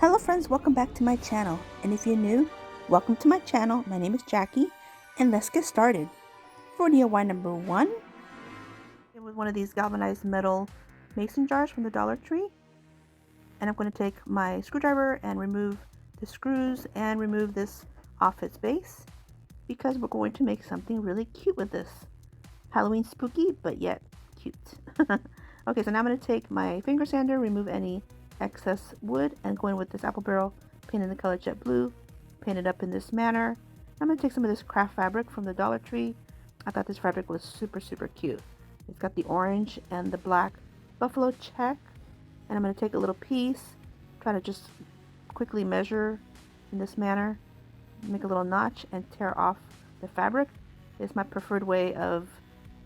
Hello friends, welcome back to my channel. And if you're new, welcome to my channel. My name is Jackie and let's get started. For DIY number 1, it was one of these galvanized metal mason jars from the Dollar Tree. And I'm going to take my screwdriver and remove the screws and remove this off its base because we're going to make something really cute with this. Halloween spooky, but yet cute. Okay, so now I'm going to take my finger sander, remove any excess wood, and go in with this apple barrel, paint in the color jet blue, paint it up in this manner. I'm going to take some of this craft fabric from the Dollar Tree. I thought this fabric was super cute. It's got the orange and the black buffalo check, and I'm going to take a little piece, try to just quickly measure in this manner, make a little notch and tear off the fabric. It's my preferred way of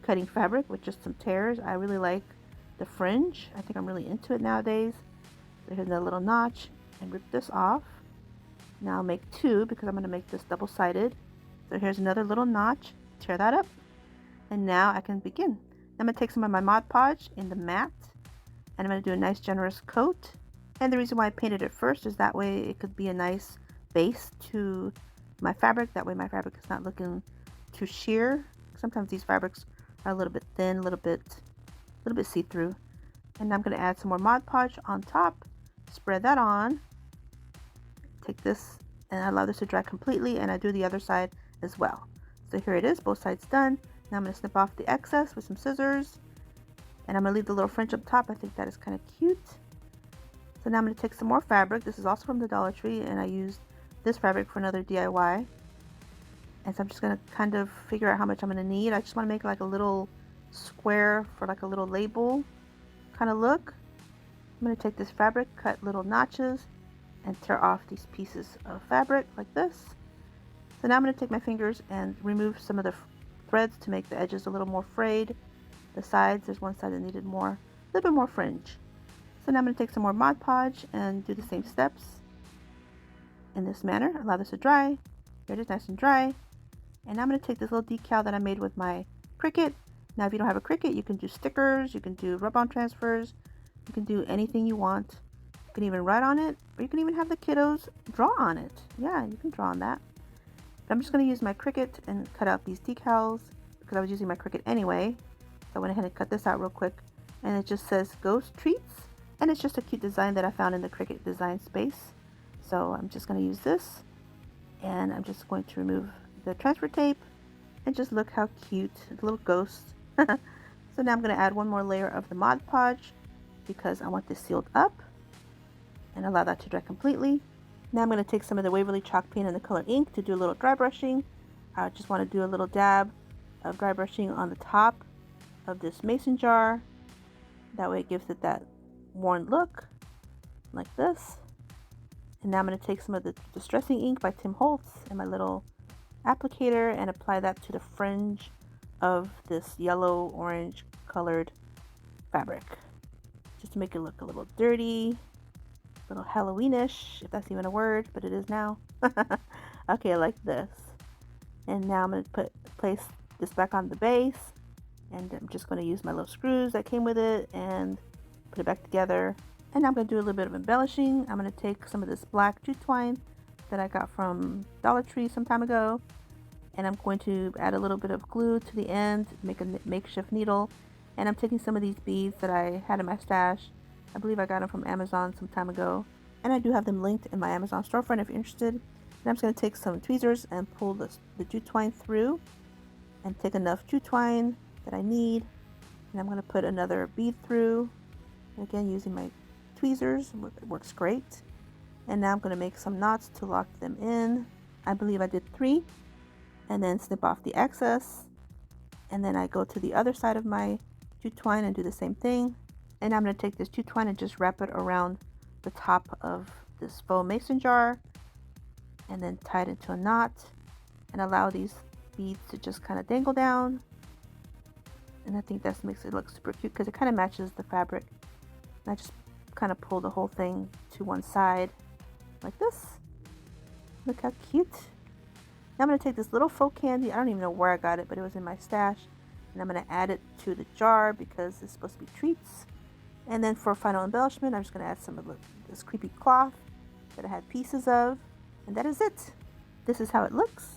cutting fabric, with just some tears. I really like the fringe. I think I'm really into it nowadays. So here's a little notch and rip this off. Now I'll make two because I'm going to make this double-sided. So here's another little notch, tear that up, and now I can begin. I'm going to take some of my Mod Podge in the matte, and I'm going to do a nice generous coat. And the reason why I painted it first is that way it could be a nice base to my fabric. That way my fabric is not looking too sheer. Sometimes these fabrics are a little bit thin, a little bit see-through. And I'm going to add some more Mod Podge on top, spread that on, take this and I allow this to dry completely, and I do the other side as well. So here it is, both sides done. Now I'm going to snip off the excess with some scissors, and I'm going to leave the little fringe up top. I think that is kind of cute. So now I'm going to take some more fabric. This is also from the Dollar Tree, and I used this fabric for another DIY. And so I'm just going to kind of figure out how much I'm going to need. I just want to make like a little square for like a little label kind of look. I'm going to take this fabric, cut little notches, and tear off these pieces of fabric like this. So now I'm going to take my fingers and remove some of the threads to make the edges a little more frayed. The sides, there's one side that needed more, a little bit more fringe. So now I'm going to take some more Mod Podge and do the same steps in this manner. Allow this to dry. Here it is, nice and dry. And now I'm going to take this little decal that I made with my Cricut. Now if you don't have a Cricut, you can do stickers, you can do rub-on transfers, you can do anything you want. You can even write on it, or you can even have the kiddos draw on it. Yeah, you can draw on that. But I'm just going to use my Cricut and cut out these decals because I was using my Cricut anyway. So I went ahead and cut this out real quick. And it just says Ghost Treats. And it's just a cute design that I found in the Cricut design space. So I'm just going to use this. And I'm just going to remove the transfer tape. And just look how cute, the little ghost. So now I'm going to add one more layer of the Mod Podge because I want this sealed up, and allow that to dry completely. Now I'm going to take some of the Waverly chalk paint and the color ink to do a little dry brushing. I just want to do a little dab of dry brushing on the top of this mason jar. That way it gives it that worn look like this. And now I'm going to take some of the Distressing ink by Tim Holtz in my little applicator and apply that to the fringe of this yellow orange colored fabric, just to make it look a little dirty, a little Halloweenish, if that's even a word, but it is now. Okay, like this. And now I'm going to place this back on the base, and I'm just going to use my little screws that came with it and put it back together. And now I'm going to do a little bit of embellishing. I'm going to take some of this black jute twine that I got from Dollar Tree some time ago, and I'm going to add a little bit of glue to the end, make a makeshift needle. And I'm taking some of these beads that I had in my stash. I believe I got them from Amazon some time ago, and I do have them linked in my Amazon storefront if you're interested. And I'm just going to take some tweezers and pull the jute twine through, and take enough jute twine that I need, and I'm going to put another bead through, and again using my tweezers. It works great. And now I'm going to make some knots to lock them in. I believe I did 3, and then snip off the excess, and then I go to the other side of my jute twine and do the same thing. And I'm going to take this jute twine and just wrap it around the top of this faux mason jar, and then tie it into a knot, and allow these beads to just kind of dangle down. And I think that makes it look super cute because it kind of matches the fabric. And I just kind of pull the whole thing to one side like this. Look how cute. Now I'm going to take this little faux candy. I don't even know where I got it, but it was in my stash. And I'm going to add it to the jar because it's supposed to be treats. And then for final embellishment, I'm just going to add some of this creepy cloth that I had pieces of, and that is it. This is how it looks.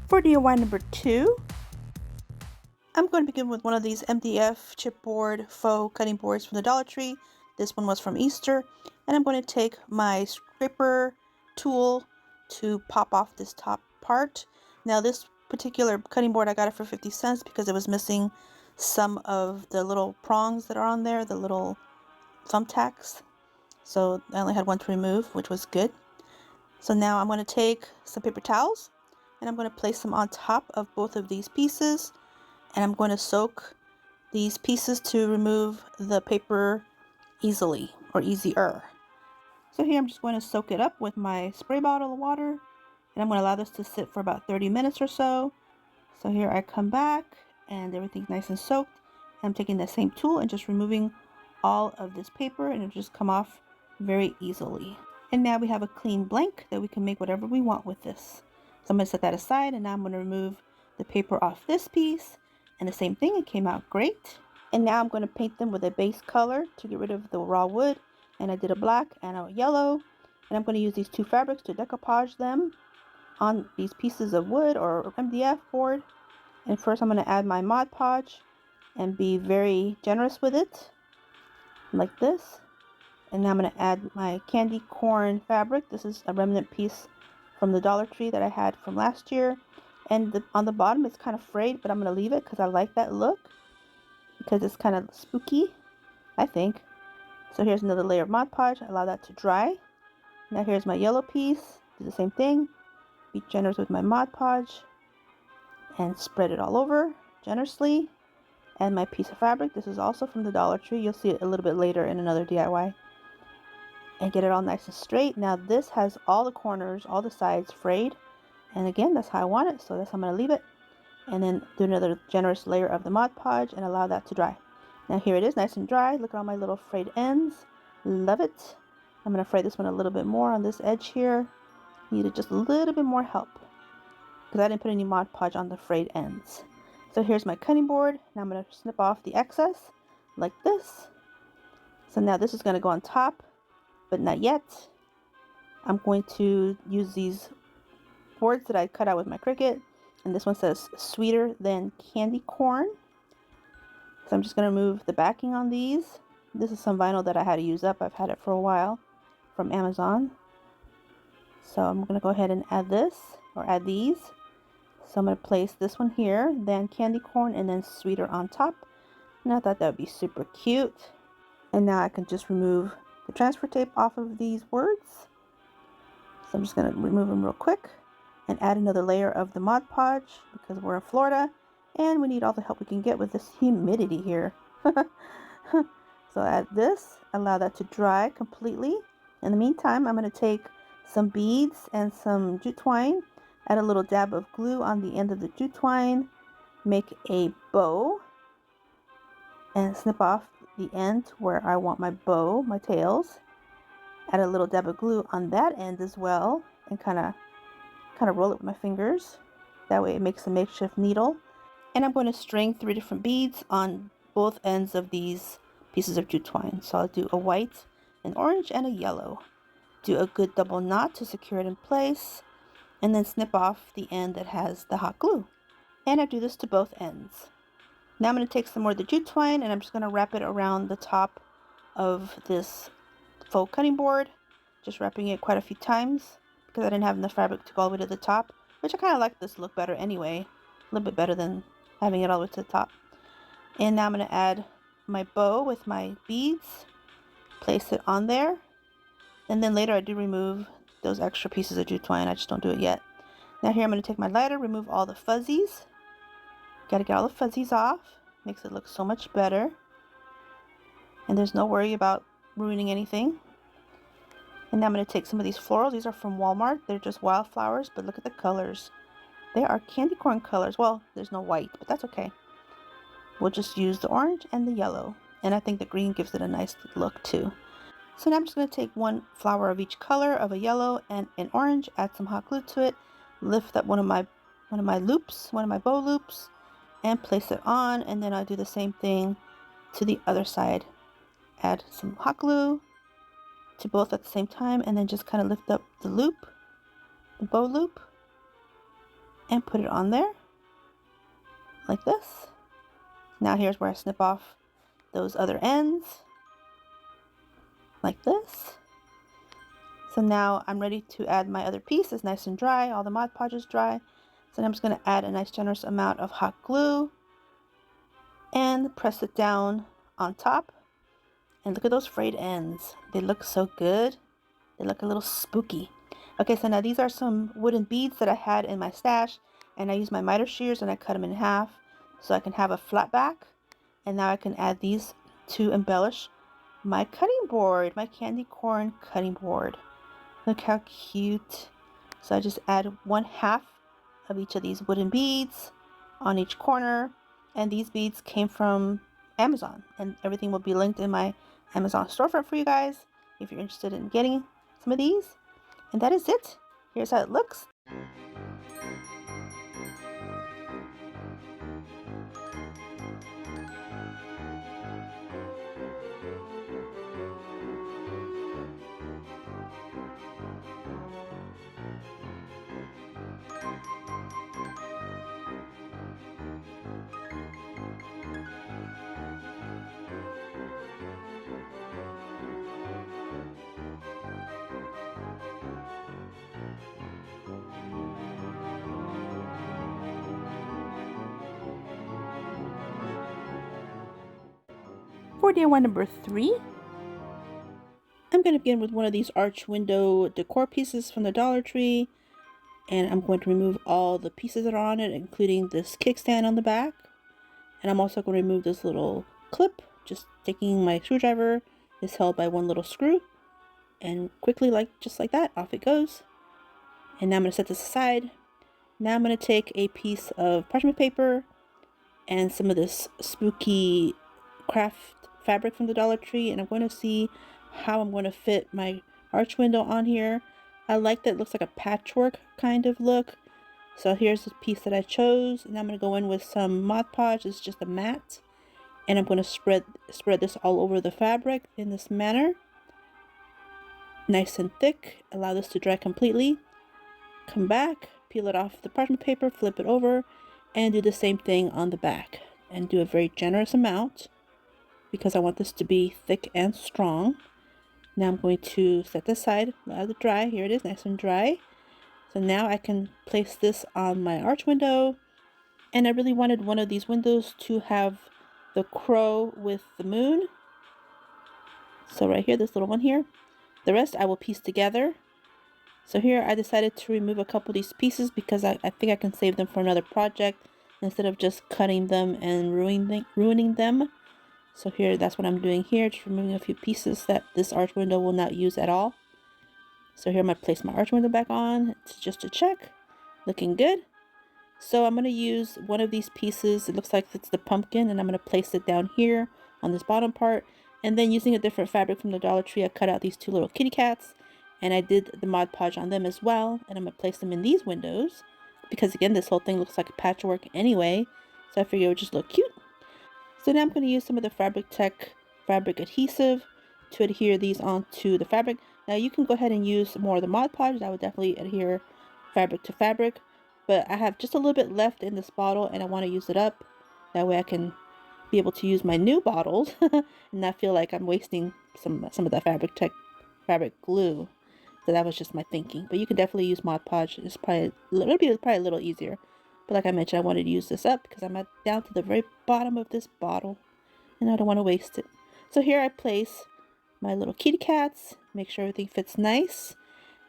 For DIY number 2, I'm going to begin with one of these MDF chipboard faux cutting boards from the Dollar Tree. This one was from Easter, and I'm going to take my scraper tool to pop off this top part. Now this particular cutting board, I got it for 50 cents because it was missing some of the little prongs that are on there, the little thumbtacks. So I only had one to remove, which was good. So now I'm going to take some paper towels and I'm going to place them on top of both of these pieces. And I'm going to soak these pieces to remove the paper easily, or easier. So here I'm just going to soak it up with my spray bottle of water, and I'm going to allow this to sit for about 30 minutes or so. So here I come back and everything's nice and soaked. I'm taking the same tool and just removing all of this paper, and it'll just come off very easily. And now we have a clean blank that we can make whatever we want with this. So I'm going to set that aside, and now I'm going to remove the paper off this piece. And the same thing, it came out great. And now I'm going to paint them with a base color to get rid of the raw wood. And I did a black and a yellow. And I'm going to use these two fabrics to decoupage them on these pieces of wood or MDF board. And first I'm going to add my Mod Podge and be very generous with it, like this. And now I'm going to add my candy corn fabric. This is a remnant piece from the Dollar Tree that I had from last year. And on the bottom it's kind of frayed, but I'm going to leave it because I like that look, because it's kind of spooky, I think. So here's another layer of Mod Podge. Allow that to dry. Now here's my yellow piece. Do the same thing. Be generous with my Mod Podge and spread it all over generously. And my piece of fabric. This is also from the Dollar Tree. You'll see it a little bit later in another DIY. And get it all nice and straight. Now this has all the corners, all the sides frayed. And again, that's how I want it, so that's how I'm going to leave it. And then do another generous layer of the Mod Podge and allow that to dry. Now here it is, nice and dry. Look at all my little frayed ends. Love it. I'm going to fray this one a little bit more on this edge here. Needed just a little bit more help, because I didn't put any Mod Podge on the frayed ends. So here's my cutting board. Now I'm going to snip off the excess, like this. So now this is going to go on top, but not yet. I'm going to use these boards that I cut out with my Cricut, and this one says sweeter than candy corn. So I'm just going to remove the backing on these. This is some vinyl that I had to use up. I've had it for a while from Amazon. So I'm going to go ahead and add this, or add these. So I'm going to place this one here, then candy corn, and then sweeter on top. And I thought that would be super cute. And now I can just remove the transfer tape off of these words. So I'm just going to remove them real quick and add another layer of the Mod Podge, because we're in Florida and we need all the help we can get with this humidity here. So add this, allow that to dry completely. In the meantime, I'm going to take some beads and some jute twine, add a little dab of glue on the end of the jute twine, make a bow, and snip off the end where I want my bow, my tails. Add a little dab of glue on that end as well, and kind of roll it with my fingers. That way it makes a makeshift needle. And I'm going to string 3 different beads on both ends of these pieces of jute twine. So I'll do a white, an orange, and a yellow. Do a good double knot to secure it in place, and then snip off the end that has the hot glue. And I do this to both ends. Now I'm going to take some more of the jute twine, and I'm just going to wrap it around the top of this faux cutting board, just wrapping it quite a few times, because I didn't have enough fabric to go all the way to the top, which I kind of like this look better anyway, a little bit better than having it all the way to the top. And now I'm going to add my bow with my beads, place it on there, and then later I do remove those extra pieces of jute twine. I just don't do it yet. Now here I'm going to take my lighter, remove all the fuzzies. Got to get all the fuzzies off, makes it look so much better, and there's no worry about ruining anything. And now I'm going to take some of these florals. These are from Walmart. They're just wildflowers, but look at the colors. They are candy corn colors. Well, there's no white, but that's okay. We'll just use the orange and the yellow. and I think the green gives it a nice look too. So now I'm just going to take one flower of each color, of a yellow and an orange, add some hot glue to it, lift up one of my bow loops, and place it on, and then I'll do the same thing to the other side. Add some hot glue to both at the same time, and then just kind of lift up the loop, the bow loop, and put it on there like this. Now here's where I snip off those other ends like this. So now I'm ready to add my other piece. It's nice and dry, all the Mod Podge is dry. So now I'm just going to add a nice generous amount of hot glue and press it down on top. And look at those frayed ends. They look so good. They look a little spooky. Okay, so now these are some wooden beads that I had in my stash, and I used my miter shears and I cut them in half so I can have a flat back. And now I can add these to embellish my cutting board, my candy corn cutting board. Look how cute. So I just add 1/2 of each of these wooden beads on each corner, and these beads came from Amazon, and everything will be linked in my Amazon storefront for you guys if you're interested in getting some of these. And that is it. Here's how it looks. For DIY number 3, I'm going to begin with one of these arch window decor pieces from the Dollar Tree, and I'm going to remove all the pieces that are on it, including this kickstand on the back. And I'm also going to remove this little clip, just taking my screwdriver. It's held by one little screw, and quickly, just like that, off it goes. And now I'm going to set this aside. Now I'm going to take a piece of parchment paper and some of this spooky craft fabric from the Dollar Tree, and I'm going to see how I'm going to fit my arch window on here. I like that it looks like a patchwork kind of look. So here's the piece that I chose, and I'm going to go in with some Mod Podge. It's just a matte, and I'm going to spread this all over the fabric in this manner, nice and thick. Allow this to dry completely. Come back, peel it off the parchment paper, flip it over, and do the same thing on the back, and do a very generous amount because I want this to be thick and strong. Now I'm going to set this aside, let it dry. Here it is, nice and dry. So now I can place this on my arch window, and I really wanted one of these windows to have the crow with the moon. So right here, this little one here. The rest I will piece together. So here I decided to remove a couple of these pieces because I think I can save them for another project instead of just cutting them and ruining them. So here, that's what I'm doing here, just removing a few pieces that this arch window will not use at all. So here I'm going to place my arch window back on just to check. Looking good. So I'm going to use one of these pieces. It looks like it's the pumpkin, and I'm going to place it down here on this bottom part. And then using a different fabric from the Dollar Tree, I cut out these two little kitty cats, and I did the Mod Podge on them as well. And I'm going to place them in these windows because, again, this whole thing looks like a patchwork anyway. So I figured it would just look cute. So now I'm going to use some of the Fabric Tech fabric adhesive to adhere these onto the fabric. Now you can go ahead and use more of the Mod Podge. I would definitely adhere fabric to fabric, but I have just a little bit left in this bottle and I want to use it up. That way I can be able to use my new bottles and not feel like I'm wasting some of that Fabric Tech fabric glue. So that was just my thinking. But you can definitely use Mod Podge. It'll be probably a little easier. But like I mentioned, I wanted to use this up because I'm down to the very bottom of this bottle and I don't want to waste it. So here I place my little kitty cats, make sure everything fits nice.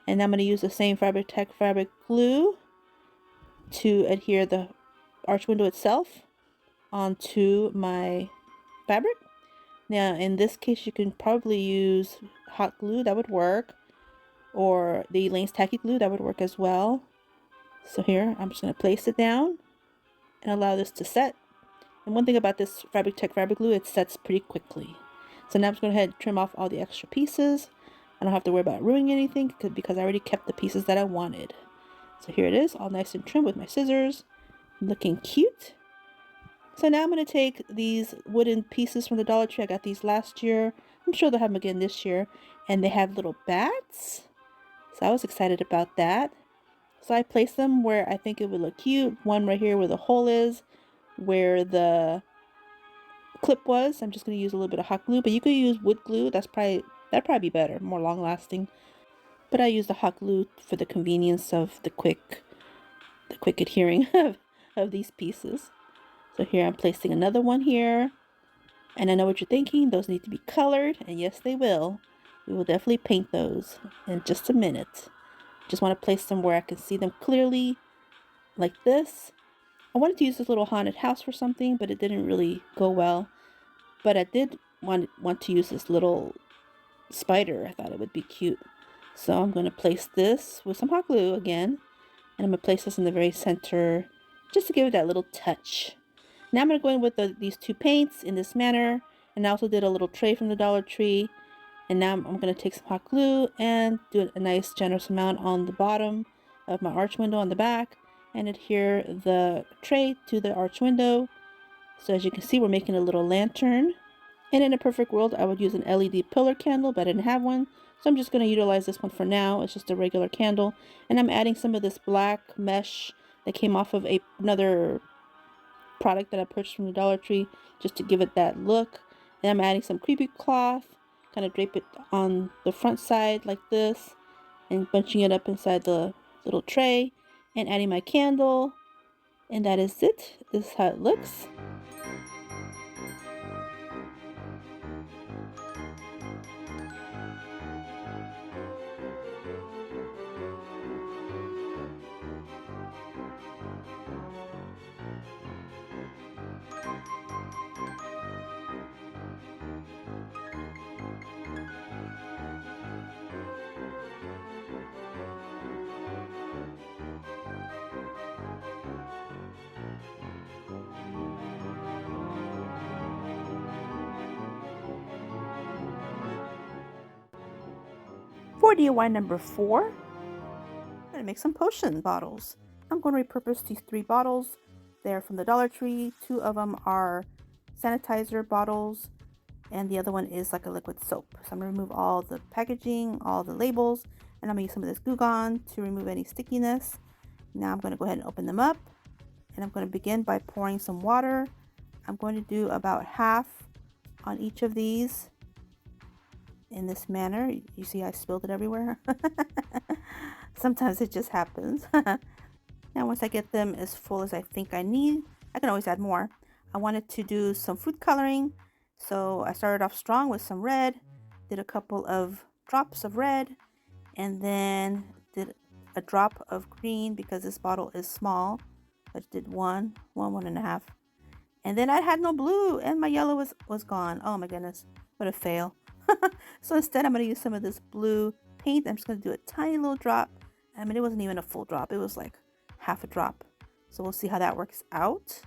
And I'm going to use the same Fabric Tech fabric glue to adhere the arch window itself onto my fabric. Now in this case, you can probably use hot glue, that would work, or the Elaine's tacky glue, that would work as well. So here, I'm just going to place it down and allow this to set. And one thing about this Fabric Tech fabric glue, it sets pretty quickly. So now I'm just going to go ahead and trim off all the extra pieces. I don't have to worry about ruining anything because I already kept the pieces that I wanted. So here it is, all nice and trim with my scissors. Looking cute. So now I'm going to take these wooden pieces from the Dollar Tree. I got these last year. I'm sure they'll have them again this year. And they have little bats. So I was excited about that. So I placed them where I think it would look cute. One right here where the hole is, where the clip was. I'm just going to use a little bit of hot glue, but you could use wood glue. That'd probably be better, more long lasting. But I use the hot glue for the convenience of the quick adhering of these pieces. So here I'm placing another one here. And I know what you're thinking, those need to be colored, and yes they will. We will definitely paint those in just a minute. Just want to place them where I can see them clearly, like this. I wanted to use this little haunted house for something, but it didn't really go well. But I did want to use this little spider. I thought it would be cute. So I'm going to place this with some hot glue again. And I'm going to place this in the very center just to give it that little touch. Now I'm going to go in with these two paints in this manner. And I also did a little tray from the Dollar Tree. And now I'm going to take some hot glue and do a nice generous amount on the bottom of my arch window on the back. And adhere the tray to the arch window. So as you can see, we're making a little lantern. And in a perfect world, I would use an LED pillar candle, but I didn't have one. So I'm just going to utilize this one for now. It's just a regular candle. And I'm adding some of this black mesh that came off of another product that I purchased from the Dollar Tree, just to give it that look. And I'm adding some creepy cloth, kind of drape it on the front side like this, and bunching it up inside the little tray, and adding my candle. And that is it. This is how it looks. For DIY number 4, I'm going to make some potion bottles. I'm going to repurpose these 3 bottles. They're from the Dollar Tree. 2 of them are sanitizer bottles, and the other one is like a liquid soap. So I'm going to remove all the packaging, all the labels, and I'm going to use some of this Goo Gone to remove any stickiness. Now I'm going to go ahead and open them up, and I'm going to begin by pouring some water. I'm going to do about half on each of these. In this manner. You see I spilled it everywhere. Sometimes it just happens. Now once I get them as full as I think I need, I can always add more. I wanted to do some food coloring, so I started off strong with some red, did a couple of drops of red, and then did a drop of green because this bottle is small. I did one and a half. And then I had no blue, and my yellow was gone. Oh my goodness, what a fail. So instead I'm going to use some of this blue paint. I'm just going to do a tiny little drop. I mean, it wasn't even a full drop. It was like half a drop. So we'll see how that works out.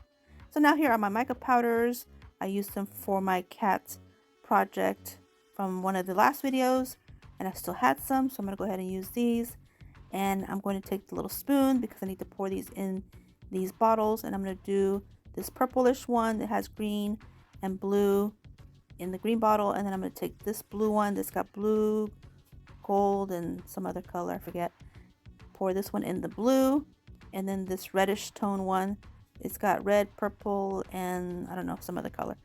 So now here are my mica powders. I used them for my cat project from one of the last videos, and I still had some. So I'm going to go ahead and use these. And I'm going to take the little spoon because I need to pour these in these bottles. And I'm going to do this purplish one that has green and blue in the green bottle, and then I'm going to take this blue one that's got blue, gold, and some other color, I forget. Pour this one in the blue, and then this reddish tone one, it's got red, purple, and I don't know, some other color.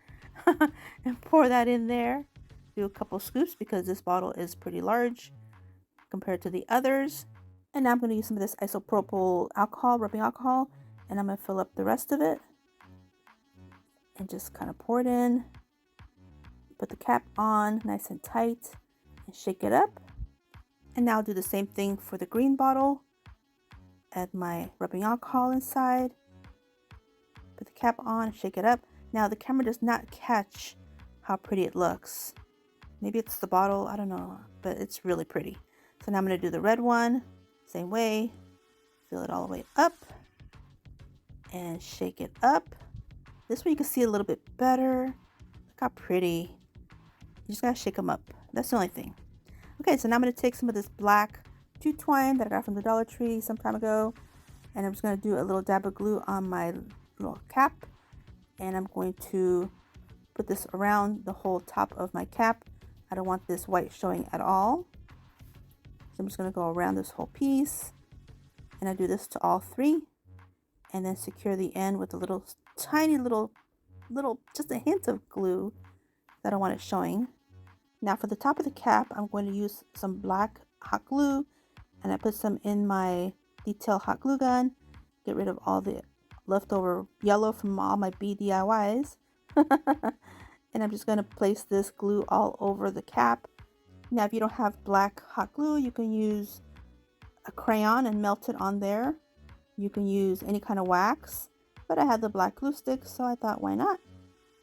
And pour that in there. Do a couple scoops because this bottle is pretty large compared to the others. And now I'm going to use some of this isopropyl alcohol, rubbing alcohol, and I'm going to fill up the rest of it and just kind of pour it in. Put the cap on nice and tight and shake it up. And now I'll do the same thing for the green bottle. Add my rubbing alcohol inside. Put the cap on, shake it up. Now the camera does not catch how pretty it looks. Maybe it's the bottle, I don't know, but it's really pretty. So now I'm going to do the red one, same way. Fill it all the way up and shake it up. This way you can see a little bit better. Look how pretty. You just gotta shake them up. That's the only thing. Okay, so now I'm gonna take some of this black jute twine that I got from the Dollar Tree some time ago, and I'm just gonna do a little dab of glue on my little cap, and I'm going to put this around the whole top of my cap. I don't want this white showing at all. So I'm just gonna go around this whole piece, and I do this to all three, and then secure the end with a little tiny little, just a hint of glue that I don't want it showing. Now for the top of the cap, I'm going to use some black hot glue, and I put some in my detail hot glue gun, get rid of all the leftover yellow from all my bee DIYs. And I'm just going to place this glue all over the cap. Now if you don't have black hot glue, you can use a crayon and melt it on there. You can use any kind of wax, but I had the black glue stick, so I thought, why not?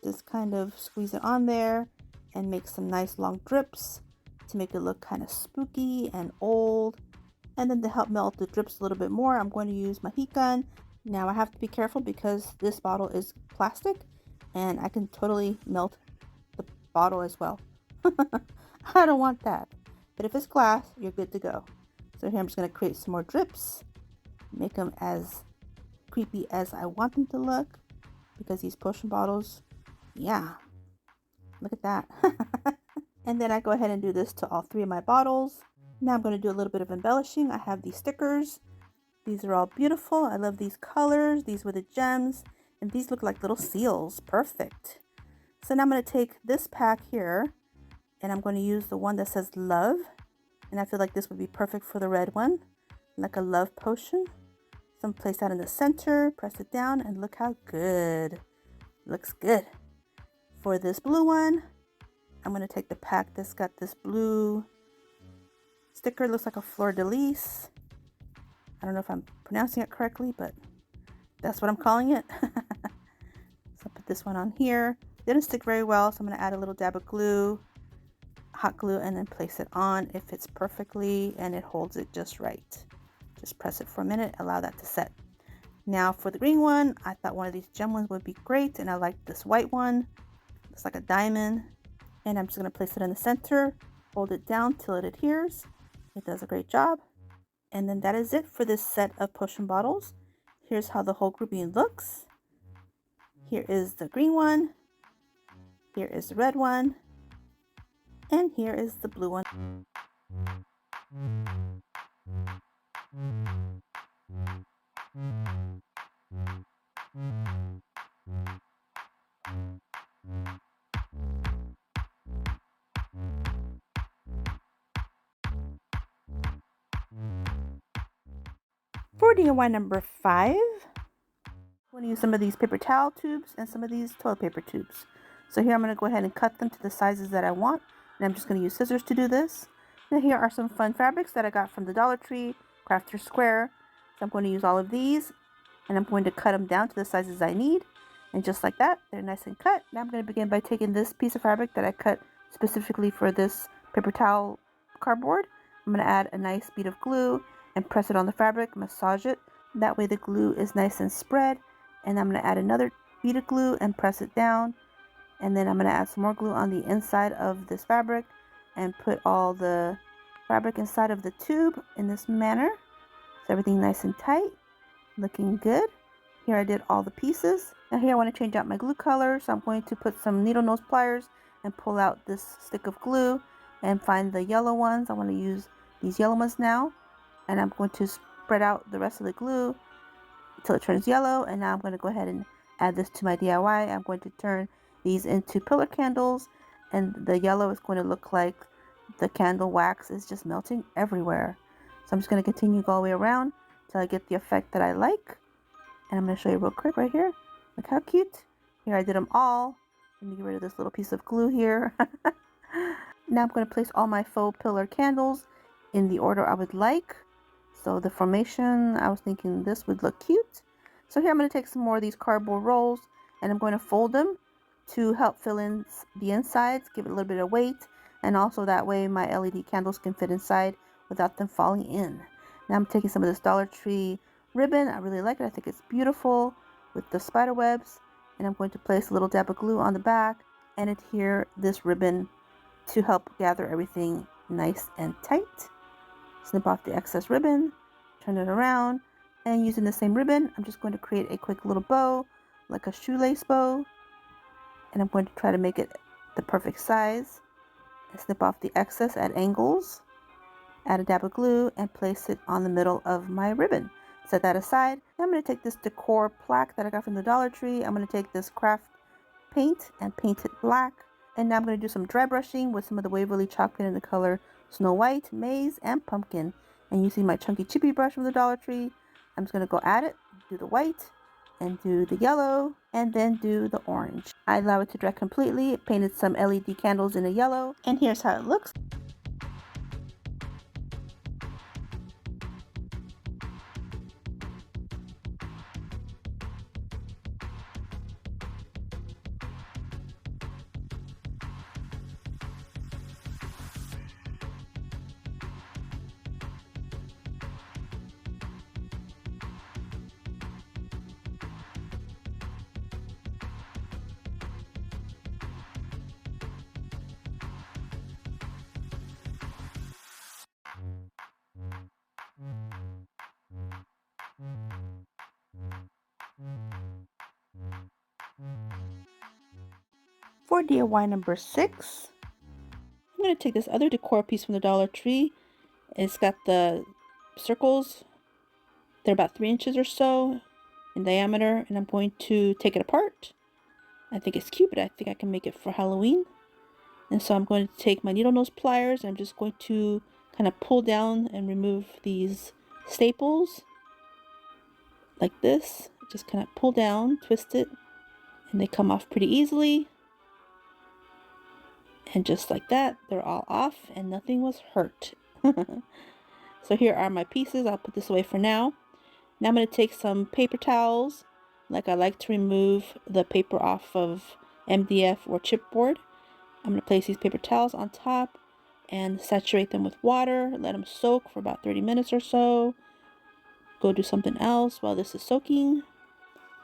Just kind of squeeze it on there and make some nice long drips to make it look kind of spooky and old. And then to help melt the drips a little bit more, I'm going to use my heat gun. Now I have to be careful because this bottle is plastic and I can totally melt the bottle as well. I don't want that. But if it's glass, you're good to go. So here I'm just going to create some more drips, make them as creepy as I want them to look, because these potion bottles, yeah, look at that. And then I go ahead and do this to all three of my bottles. Now I'm going to do a little bit of embellishing. I have these stickers. These are all beautiful. I love these colors. These were the gems, and these look like little seals. Perfect. So now I'm going to take this pack here, and I'm going to use the one that says love, and I feel like this would be perfect for the red one, like a love potion. So I'm place that in the center, press it down, and look how good. Looks good. For this blue one, I'm going to take the pack that's got this blue sticker. It looks like a fleur-de-lis. I don't know if I'm pronouncing it correctly, but that's what I'm calling it. So I'll put this one on here. Didn't stick very well, so I'm going to add a little dab of glue, hot glue, and then place it on. It fits perfectly and it holds it just right. Just press it for a minute, allow that to set. Now for the green one, I thought one of these gem ones would be great, and I like this white one. It's like a diamond, and I'm just going to place it in the center, hold it down till it adheres. It does a great job. And then that is it for this set of potion bottles. Here's how the whole grouping looks. Here is the green one, here is the red one, and here is the blue one. For DIY number 5, I'm going to use some of these paper towel tubes and some of these toilet paper tubes. So here I'm going to go ahead and cut them to the sizes that I want, and I'm just going to use scissors to do this. Now here are some fun fabrics that I got from the Dollar Tree, Crafter Square. So I'm going to use all of these, and I'm going to cut them down to the sizes I need. And just like that, they're nice and cut. Now I'm going to begin by taking this piece of fabric that I cut specifically for this paper towel cardboard. I'm going to add a nice bead of glue and press it on the fabric, massage it. That way the glue is nice and spread. And I'm going to add another bead of glue and press it down. And then I'm going to add some more glue on the inside of this fabric and put all the fabric inside of the tube in this manner. So everything nice and tight, looking good. Here I did all the pieces. Now here I want to change out my glue color, so I'm going to put some needle nose pliers and pull out this stick of glue and find the yellow ones. I want to use these yellow ones now, and I'm going to spread out the rest of the glue until it turns yellow. And now I'm going to go ahead and add this to my DIY. I'm going to turn these into pillar candles, and the yellow is going to look like the candle wax is just melting everywhere. So I'm just going to continue all the way around until I get the effect that I like. And I'm going to show you real quick right here. Look how cute. Here I did them all. Let me get rid of this little piece of glue here. Now I'm going to place all my faux pillar candles in the order I would like. So the formation, I was thinking this would look cute. So here I'm going to take some more of these cardboard rolls, and I'm going to fold them to help fill in the insides, give it a little bit of weight, and also that way my LED candles can fit inside without them falling in. Now I'm taking some of this Dollar Tree ribbon. I really like it. I think it's beautiful with the spider webs, And I'm going to place a little dab of glue on the back and adhere this ribbon to help gather everything nice and tight. Snip off the excess ribbon, turn it around, and using the same ribbon, I'm just going to create a quick little bow, like a shoelace bow. And I'm going to try to make it the perfect size. And snip off the excess at angles, add a dab of glue, and place it on the middle of my ribbon. Set that aside. Now I'm going to take this decor plaque that I got from the Dollar Tree. I'm going to take this craft paint and paint it black. And now I'm going to do some dry brushing with some of the Waverly chalk paint in the color Snow White, Maize, and Pumpkin. And using my chunky chippy brush from the Dollar Tree, I'm just going to go at it, do the white, and do the yellow, and then do the orange. I allow it to dry completely. It painted some LED candles in the yellow, and here's how it looks. For DIY number 6, I'm going to take this other decor piece from the Dollar Tree. It's got the circles. They're about 3 inches or so in diameter, and I'm going to take it apart. I think it's cute, but I think I can make it for Halloween. And so I'm going to take my needle nose pliers, and I'm just going to kind of pull down and remove these staples like this. Just kind of pull down, twist it, and they come off pretty easily. And just like that, they're all off and nothing was hurt. So here are my pieces. I'll put this away for now. Now I'm going to take some paper towels. Like I like to remove the paper off of MDF or chipboard. I'm going to place these paper towels on top and saturate them with water. Let them soak for about 30 minutes or so. Go do something else while this is soaking.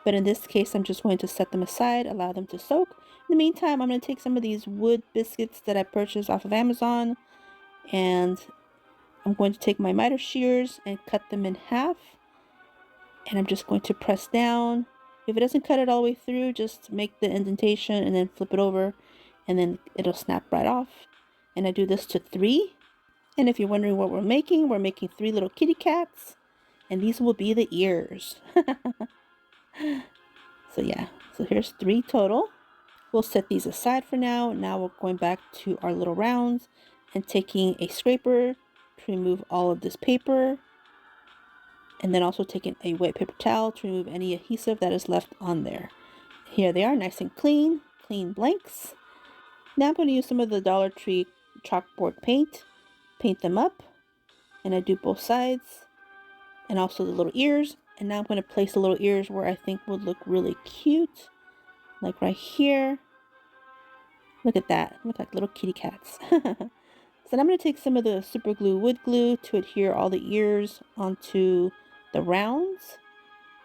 But in this case, I'm just going to set them aside, allow them to soak. In the meantime, I'm going to take some of these wood biscuits that I purchased off of Amazon, and I'm going to take my miter shears and cut them in half. And I'm just going to press down. If it doesn't cut it all the way through, just make the indentation and then flip it over, and then it'll snap right off. And I do this to 3. And if you're wondering what we're making 3 little kitty cats, and these will be the ears. So yeah, so here's 3 total. We'll set these aside for now. Now we're going back to our little rounds and taking a scraper to remove all of this paper, and then also taking a wet paper towel to remove any adhesive that is left on there. Here they are, nice and clean blanks. Now I'm going to use some of the Dollar Tree chalkboard paint them up, and I do both sides and also the little ears. And now I'm going to place the little ears where I think would look really cute, like right here. Look at that, look like little kitty cats. So now I'm going to take some of the super glue wood glue to adhere all the ears onto the rounds.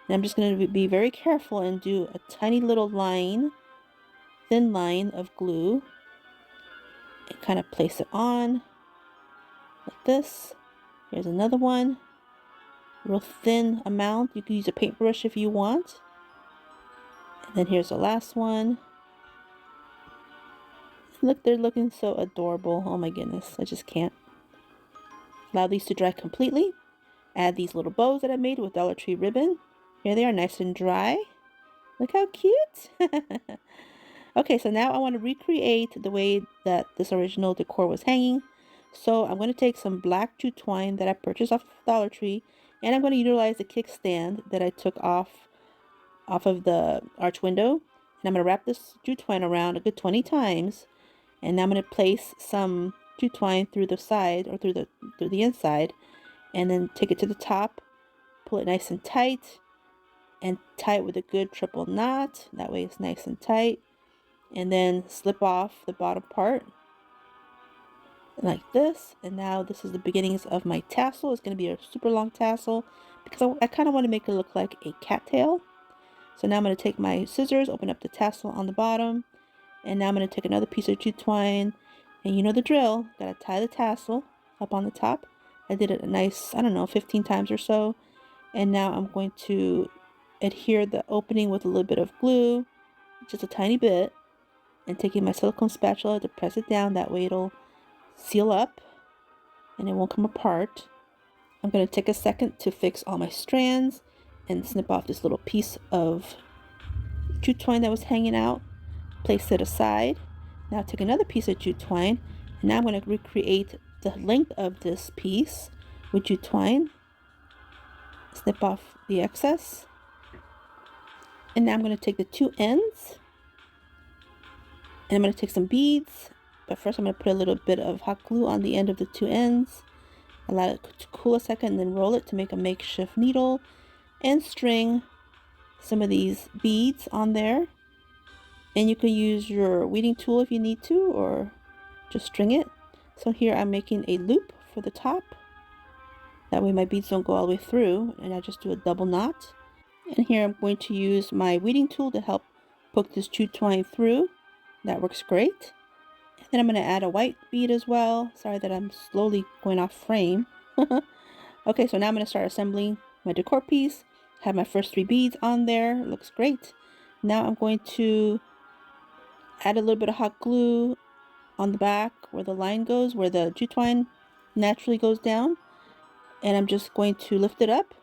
And I'm just going to be very careful and do a tiny little line, thin line of glue, and kind of place it on like this. Here's another one, real thin amount. You can use a paintbrush if you want. And then here's the last one. Look, they're looking so adorable. Oh my goodness, I just can't. Allow these to dry completely. Add these little bows that I made with Dollar Tree ribbon. Here they are, nice and dry. Look how cute. Okay, so now I want to recreate the way that this original decor was hanging. So I'm going to take some black jute twine that I purchased off of Dollar Tree, and I'm going to utilize the kickstand that I took off of the arch window. And I'm going to wrap this jute twine around a good 20 times. And now I'm going to place some jute twine through the side, or through the inside, and then take it to the top, pull it nice and tight, and tie it with a good triple knot. That way it's nice and tight. And then slip off the bottom part like this. And now this is the beginnings of my tassel. It's going to be a super long tassel because I kind of want to make it look like a cattail. So now I'm going to take my scissors, open up the tassel on the bottom, and now I'm going to take another piece of jute twine, and you know the drill, got to tie the tassel up on the top. I did it a nice, I don't know, 15 times or so, and now I'm going to adhere the opening with a little bit of glue, just a tiny bit, and taking my silicone spatula to press it down, that way it'll seal up and it won't come apart. I'm going to take a second to fix all my strands and snip off this little piece of jute twine that was hanging out. Place it aside. Now take another piece of jute twine, and now I'm going to recreate the length of this piece with jute twine. Snip off the excess, and now I'm going to take the two ends, and I'm going to take some beads, but first I'm going to put a little bit of hot glue on the end of the two ends, allow it to cool a second, and then roll it to make a makeshift needle, and string some of these beads on there. And you can use your weeding tool if you need to, or just string it. So here I'm making a loop for the top. That way my beads don't go all the way through, and I just do a double knot. And here I'm going to use my weeding tool to help poke this jute twine through. That works great. And then I'm going to add a white bead as well. Sorry that I'm slowly going off frame. Okay, so now I'm going to start assembling my decor piece. Have my first 3 beads on there. Looks great. Now I'm going to add a little bit of hot glue on the back where the line goes, where the jute twine naturally goes down. And I'm just going to lift it up,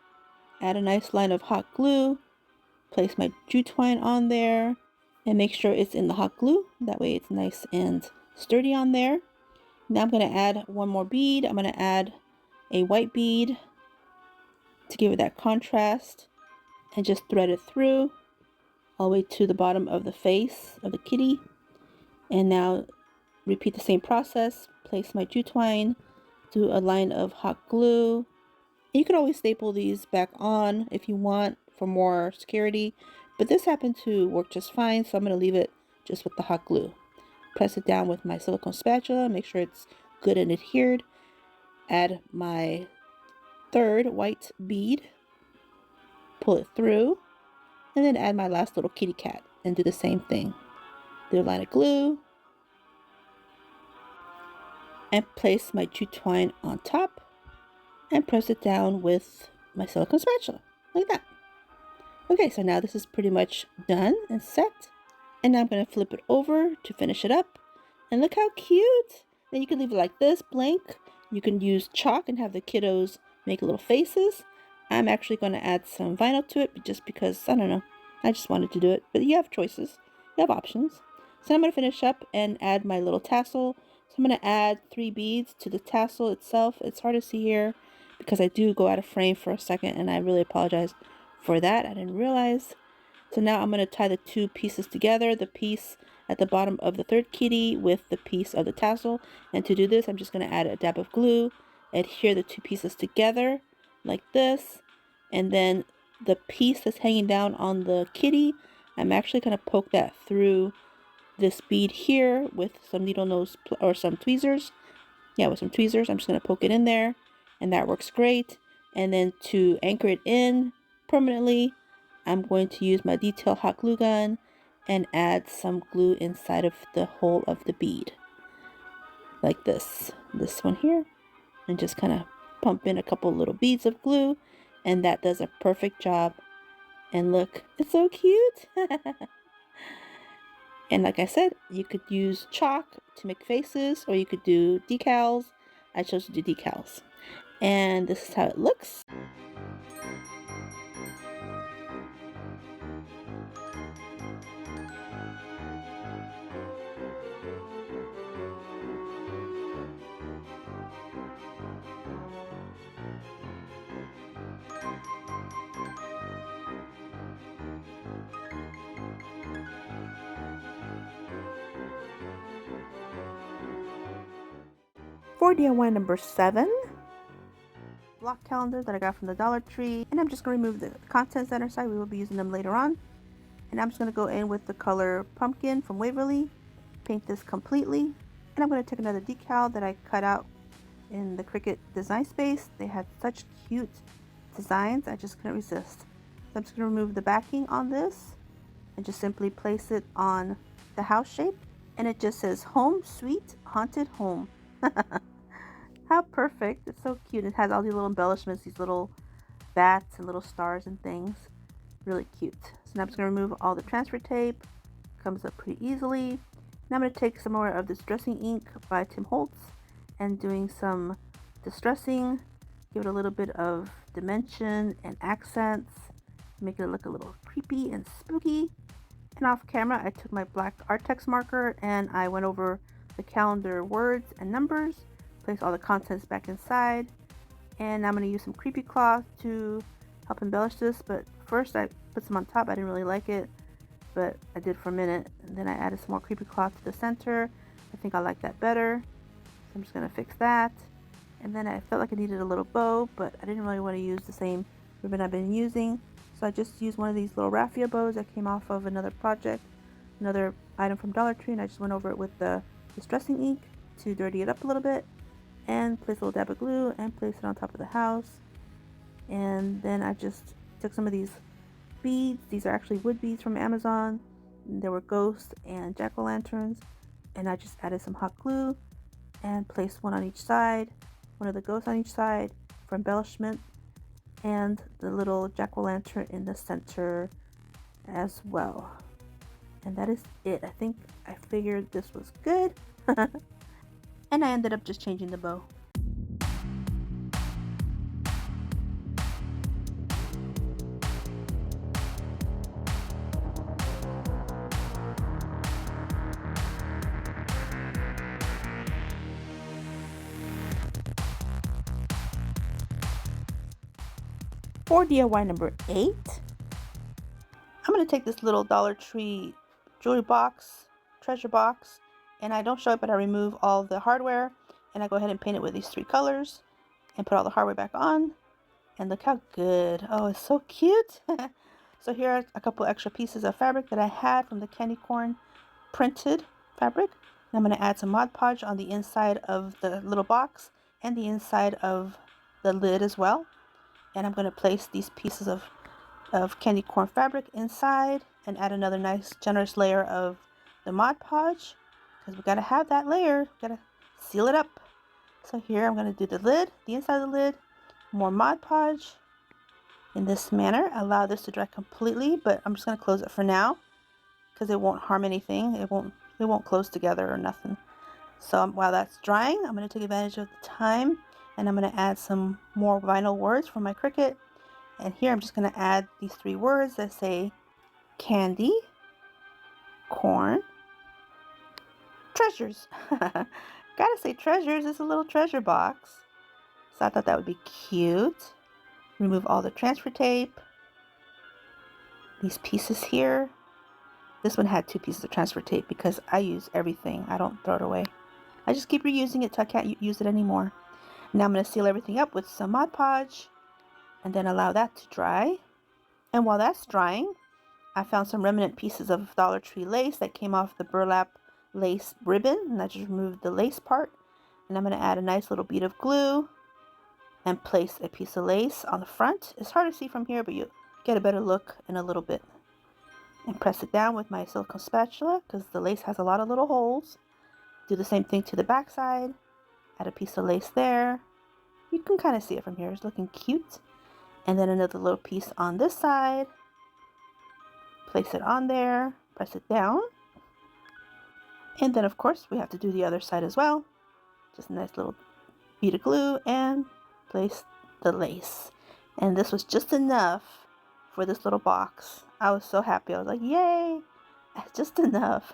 add a nice line of hot glue, place my jute twine on there, and make sure it's in the hot glue. That way it's nice and sturdy on there. Now I'm going to add one more bead. I'm going to add a white bead to give it that contrast, and just thread it through all the way to the bottom of the face of the kitty. And now repeat the same process. Place my jute twine, do a line of hot glue. You could always staple these back on if you want for more security, but this happened to work just fine, so I'm going to leave it just with the hot glue. Press it down with my silicone spatula, make sure it's good and adhered. Add my third white bead, pull it through, and then add my last little kitty cat and do the same thing. Do a line of glue, and place my jute twine on top and press it down with my silicone spatula, like that. Okay, so now this is pretty much done and set. And now I'm going to flip it over to finish it up. And look how cute! Then you can leave it like this, blank. You can use chalk and have the kiddos make little faces. I'm actually going to add some vinyl to it just because, I don't know, I just wanted to do it. But you have choices, you have options. So I'm going to finish up and add my little tassel. So I'm going to add 3 beads to the tassel itself. It's hard to see here because I do go out of frame for a second, and I really apologize for that. I didn't realize. So now I'm going to tie the 2 pieces together, the piece at the bottom of the third kitty with the piece of the tassel. And to do this, I'm just going to add a dab of glue, adhere the 2 pieces together like this, and then the piece that's hanging down on the kitty, I'm actually going to poke that through this bead here with some needle nose or some tweezers. Yeah, with some tweezers, I'm just going to poke it in there, and that works great. And then to anchor it in permanently, I'm going to use my detail hot glue gun and add some glue inside of the hole of the bead, like this one here, and just kind of pump in a couple little beads of glue, and that does a perfect job. And look, it's so cute. And like I said, you could use chalk to make faces, or you could do decals. I chose to do decals. And this is how it looks. For DIY number 7, block calendars that I got from the Dollar Tree, and I'm just going to remove the contents that are inside. We will be using them later on. And I'm just going to go in with the color Pumpkin from Waverly, paint this completely, and I'm going to take another decal that I cut out in the Cricut design space. They had such cute designs, I just couldn't resist. I'm just going to remove the backing on this and just simply place it on the house shape. And it just says Home Sweet Haunted Home. How perfect. It's so cute. It has all these little embellishments, these little bats and little stars and things. Really cute. So now I'm just going to remove all the transfer tape. Comes up pretty easily. Now I'm going to take some more of this dressing ink by Tim Holtz and doing some distressing. Give it a little bit of dimension and accents. Make it look a little creepy and spooky. And off camera, I took my black Artex marker and I went over the calendar words and numbers. Place all the contents back inside. And I'm going to use some creepy cloth to help embellish this. But first I put some on top. I didn't really like it, but I did for a minute. And then I added some more creepy cloth to the center. I think I like that better. So I'm just going to fix that. And then I felt like I needed a little bow, but I didn't really want to use the same ribbon I've been using. So I just used one of these little raffia bows that came off of another project, another item from Dollar Tree, and I just went over it with the distressing ink to dirty it up a little bit. And place a little dab of glue and place it on top of the house. And then I just took some of these beads. These are actually wood beads from Amazon. There were ghosts and jack-o'-lanterns. And I just added some hot glue and placed one on each side. One of the ghosts on each side for embellishment. And the little jack-o'-lantern in the center as well. And that is it. I think I figured this was good. And I ended up just changing the bow. For DIY number 8, I'm going to take this little Dollar Tree jewelry box, treasure box, and I don't show it, but I remove all the hardware and I go ahead and paint it with these 3 colors and put all the hardware back on. And look how good. Oh, it's so cute. So here are a couple extra pieces of fabric that I had from the candycorn printed fabric. And I'm going to add some Mod Podge on the inside of the little box and the inside of the lid as well. And I'm going to place these pieces of candycorn fabric inside and add another nice generous layer of the Mod Podge, because we got to have that layer. Got to seal it up. So here I'm going to do the lid, the inside of the lid, more Mod Podge in this manner. Allow this to dry completely, but I'm just going to close it for now because it won't harm anything. It won't close together or nothing. So while that's drying, I'm going to take advantage of the time and I'm going to add some more vinyl words for my Cricut. And here I'm just going to add these 3 words that say candy, corn, treasures. Gotta say treasures. It's a little treasure box. So I thought that would be cute. Remove all the transfer tape. These pieces here. This one had 2 pieces of transfer tape because I use everything. I don't throw it away. I just keep reusing it till I can't use it anymore. Now I'm going to seal everything up with some Mod Podge and then allow that to dry. And while that's drying, I found some remnant pieces of Dollar Tree lace that came off the burlap lace ribbon, and I just removed the lace part. And I'm going to add a nice little bead of glue and place a piece of lace on the front. It's hard to see from here, but you'll get a better look in a little bit. And press it down with my silicone spatula because the lace has a lot of little holes. Do the same thing to the back side. Add a piece of lace there. You can kind of see it from here. It's looking cute. And then another little piece on this side. Place it on there. Press it down. And then of course we have to do the other side as well. Just a nice little bead of glue and place the lace. And this was just enough for this little box. I was so happy. I was like, yay! Just enough.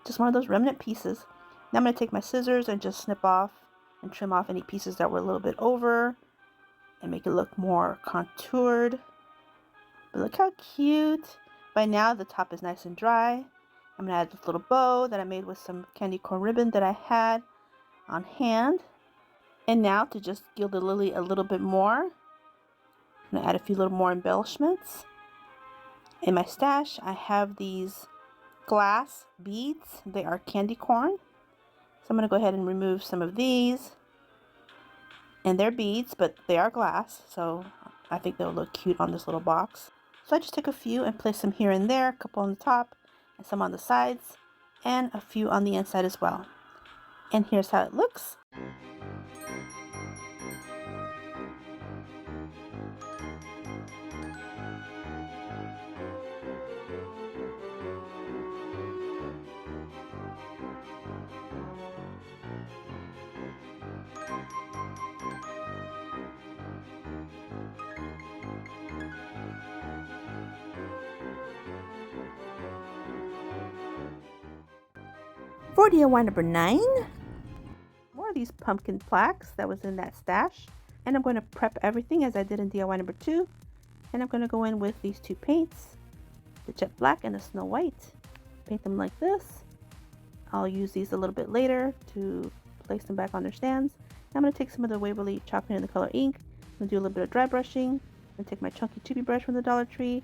Just one of those remnant pieces. Now I'm going to take my scissors and just snip off and trim off any pieces that were a little bit over and make it look more contoured. But look how cute. By now the top is nice and dry. I'm going to add this little bow that I made with some candy corn ribbon that I had on hand. And now to just gild the lily a little bit more, I'm going to add a few little more embellishments. In my stash, I have these glass beads. They are candy corn. So I'm going to go ahead and remove some of these. And they're beads, but they are glass, so I think they'll look cute on this little box. So I just took a few and placed them here and there, a couple on the top and some on the sides, and a few on the inside as well. And here's how it looks. For DIY number 9, more of these pumpkin plaques that was in that stash. And I'm going to prep everything as I did in DIY number 2. And I'm going to go in with these 2 paints, the jet black and the snow white. Paint them like this. I'll use these a little bit later to place them back on their stands. Now I'm going to take some of the Waverly chocolate and the color ink. I'm going to do a little bit of dry brushing. And take my chunky chippy brush from the Dollar Tree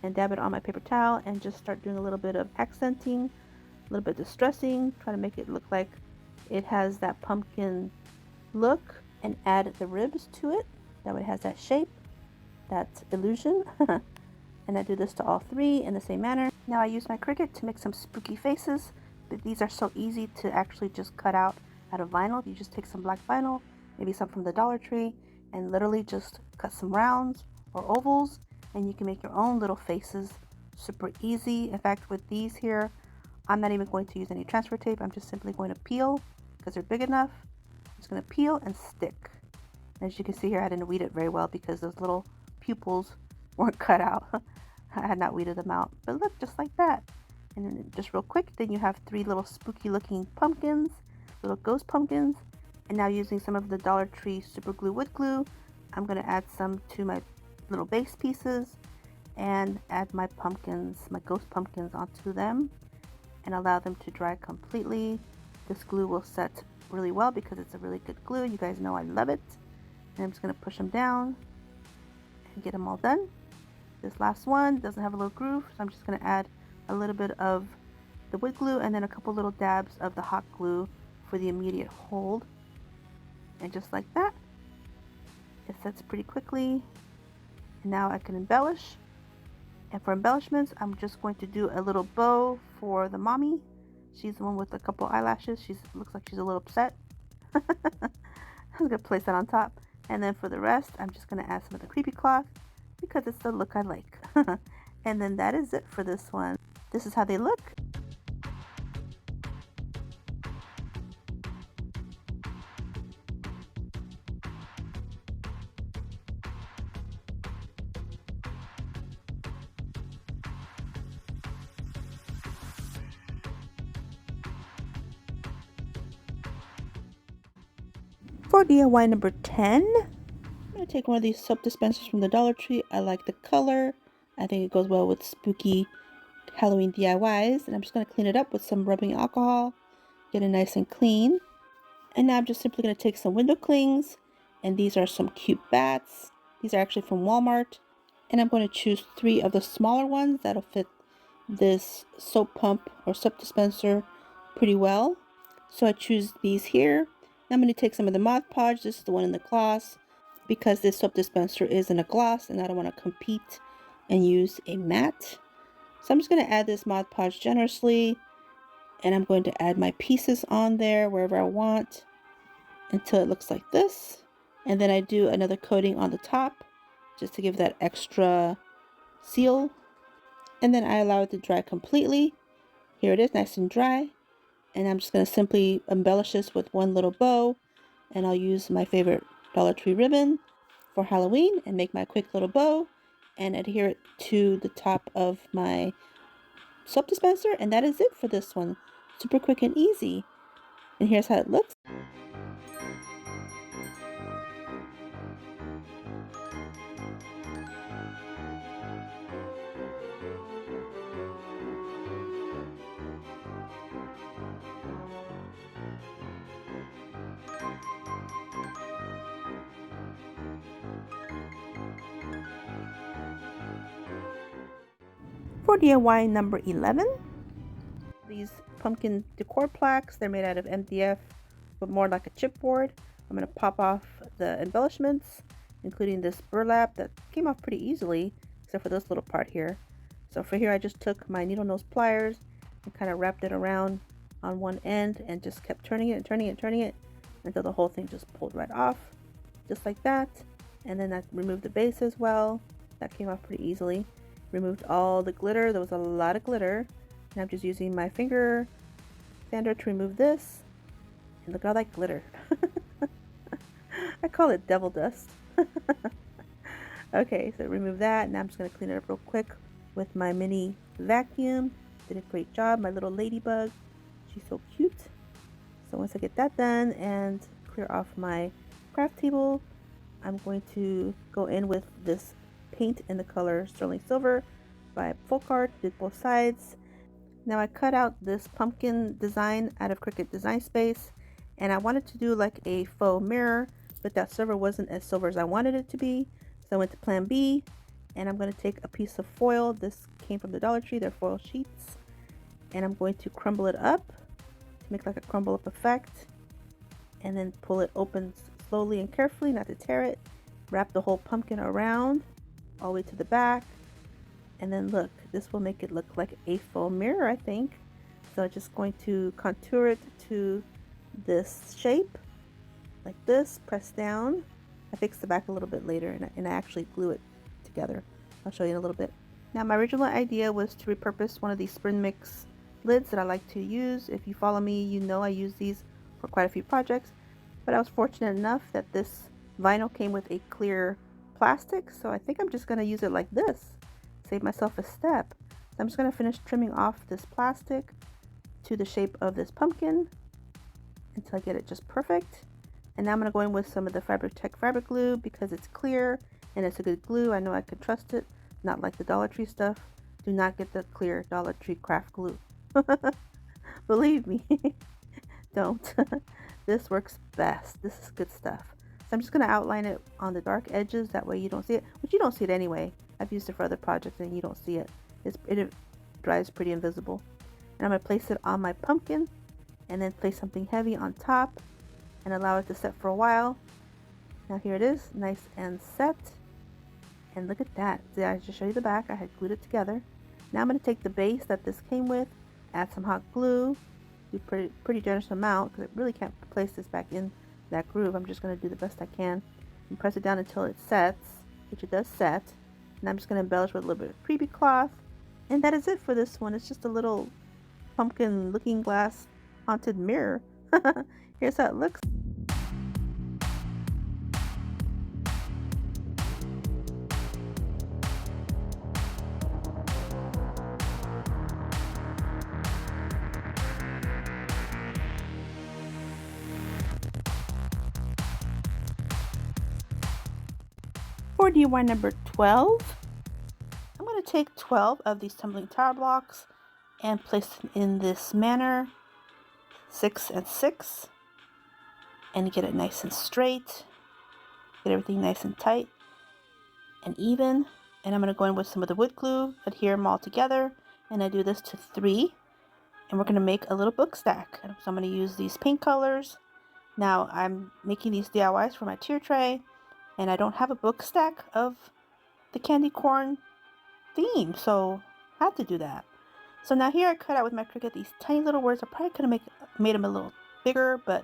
and dab it on my paper towel and just start doing a little bit of accenting, a little bit of distressing, try to make it look like it has that pumpkin look, and add the ribs to it. That way it has that shape, that illusion. And I do this to all 3 in the same manner. Now I use my Cricut to make some spooky faces, but these are so easy to actually just cut out of vinyl. You just take some black vinyl, maybe some from the Dollar Tree, and literally just cut some rounds or ovals, and you can make your own little faces. Super easy. In fact, with these here, I'm not even going to use any transfer tape. I'm just simply going to peel because they're big enough. I'm just going to peel and stick. And as you can see here, I didn't weed it very well because those little pupils weren't cut out. I had not weeded them out. But look, just like that. And then just real quick, then you have 3 little spooky looking pumpkins, little ghost pumpkins. And now using some of the Dollar Tree super glue wood glue, I'm going to add some to my little base pieces and add my pumpkins, my ghost pumpkins onto them, and allow them to dry completely. This glue will set really well because it's a really good glue. You guys know I love it. And I'm just going to push them down and get them all done. This last one doesn't have a little groove, so I'm just going to add a little bit of the wood glue and then a couple little dabs of the hot glue for the immediate hold. And just like that, it sets pretty quickly. And now I can embellish. And for embellishments, I'm just going to do a little bow for the mommy. She's the one with a couple eyelashes. She looks like she's a little upset. I'm going to place that on top. And then for the rest, I'm just going to add some of the creepy cloth because it's the look I like. And then that is it for this one. This is how they look. For DIY number 10, I'm going to take one of these soap dispensers from the Dollar Tree. I like the color. I think it goes well with spooky Halloween DIYs. And I'm just going to clean it up with some rubbing alcohol. Get it nice and clean. And now I'm just simply going to take some window clings. And these are some cute bats. These are actually from Walmart. And I'm going to choose 3 of the smaller ones that'll fit this soap pump or soap dispenser pretty well. So I choose these here. I'm going to take some of the Mod Podge. This is the one in the gloss because this soap dispenser is in a gloss and I don't want to compete and use a matte. So I'm just going to add this Mod Podge generously, and I'm going to add my pieces on there wherever I want until it looks like this. And then I do another coating on the top just to give that extra seal. And then I allow it to dry completely. Here it is, nice and dry. And I'm just going to simply embellish this with one little bow. And I'll use my favorite Dollar Tree ribbon for Halloween and make my quick little bow and adhere it to the top of my soap dispenser. And that is it for this one. Super quick and easy. And here's how it looks. For DIY number 11, these pumpkin decor plaques, they're made out of MDF, but more like a chipboard. I'm going to pop off the embellishments, including this burlap that came off pretty easily. except for this little part here. So for here, I just took my needle nose pliers and kind of wrapped it around on one end and just kept turning it and turning it and turning it until the whole thing just pulled right off, just like that. And then I removed the base as well. That came off pretty easily. Removed all the glitter. There was a lot of glitter. And I'm just using my finger sander to remove this. And look at all that glitter. I call it devil dust. Okay, so remove that. Now I'm just going to clean it up real quick with my mini vacuum. Did a great job. My little ladybug. She's so cute. So once I get that done and clear off my craft table, I'm going to go in with this paint in the color Sterling Silver by Faux. Did both sides. Now I cut out this pumpkin design out of Cricut Design Space, and I wanted to do like a faux mirror, but that silver wasn't as silver as I wanted it to be. So I went to plan B, and I'm going to take a piece of foil. This came from the Dollar Tree, they're foil sheets, and I'm going to crumble it up to make like a crumble up effect, and then pull it open slowly and carefully, not to tear it. Wrap the whole pumpkin around all the way to the back, and then look, this will make it look like a faux mirror, I think. So I'm just going to contour it to this shape like this, press down. I fixed the back a little bit later, and I actually glue it together. I'll show you in a little bit. Now my original idea was to repurpose one of these spring mix lids that I like to use. If you follow me, you know I use these for quite a few projects, but I was fortunate enough that this vinyl came with a clear plastic, so I think I'm just going to use it like this. Save myself a step. So I'm just going to finish trimming off this plastic to the shape of this pumpkin until I get it just perfect. And now I'm going to go in with some of the Fabric Tech fabric glue because it's clear and it's a good glue. I know I can trust it, not like the Dollar Tree stuff. Do not get the clear Dollar Tree craft glue. Believe me, don't. This works best. This is good stuff. So I'm just going to outline it on the dark edges, that way you don't see it, but you don't see it anyway. I've used it for other projects and you don't see it. It dries pretty invisible. And I'm going to place it on my pumpkin and then place something heavy on top and allow it to set for a while. Now here it is, nice and set. And look at that. See, I just showed you the back. I had glued it together. Now I'm going to take the base that this came with, add some hot glue, do pretty generous amount because I really can't place this back in that groove. I'm just going to do the best I can and press it down until it sets, which it does set. And I'm just going to embellish with a little bit of freebie cloth. And that is it for this one. It's just a little pumpkin looking glass haunted mirror. Here's how it looks. For DIY number 12, I'm going to take 12 of these tumbling tower blocks and place them in this manner, 6 and 6, and get it nice and straight, get everything nice and tight and even. And I'm going to go in with some of the wood glue, adhere them all together, and I do this to 3, and we're going to make a little book stack. So I'm going to use these paint colors. Now I'm making these DIYs for my tier tray, and I don't have a book stack of the candy corn theme, so I have to do that. So now here I cut out with my Cricut these tiny little words. I probably could have made them a little bigger, but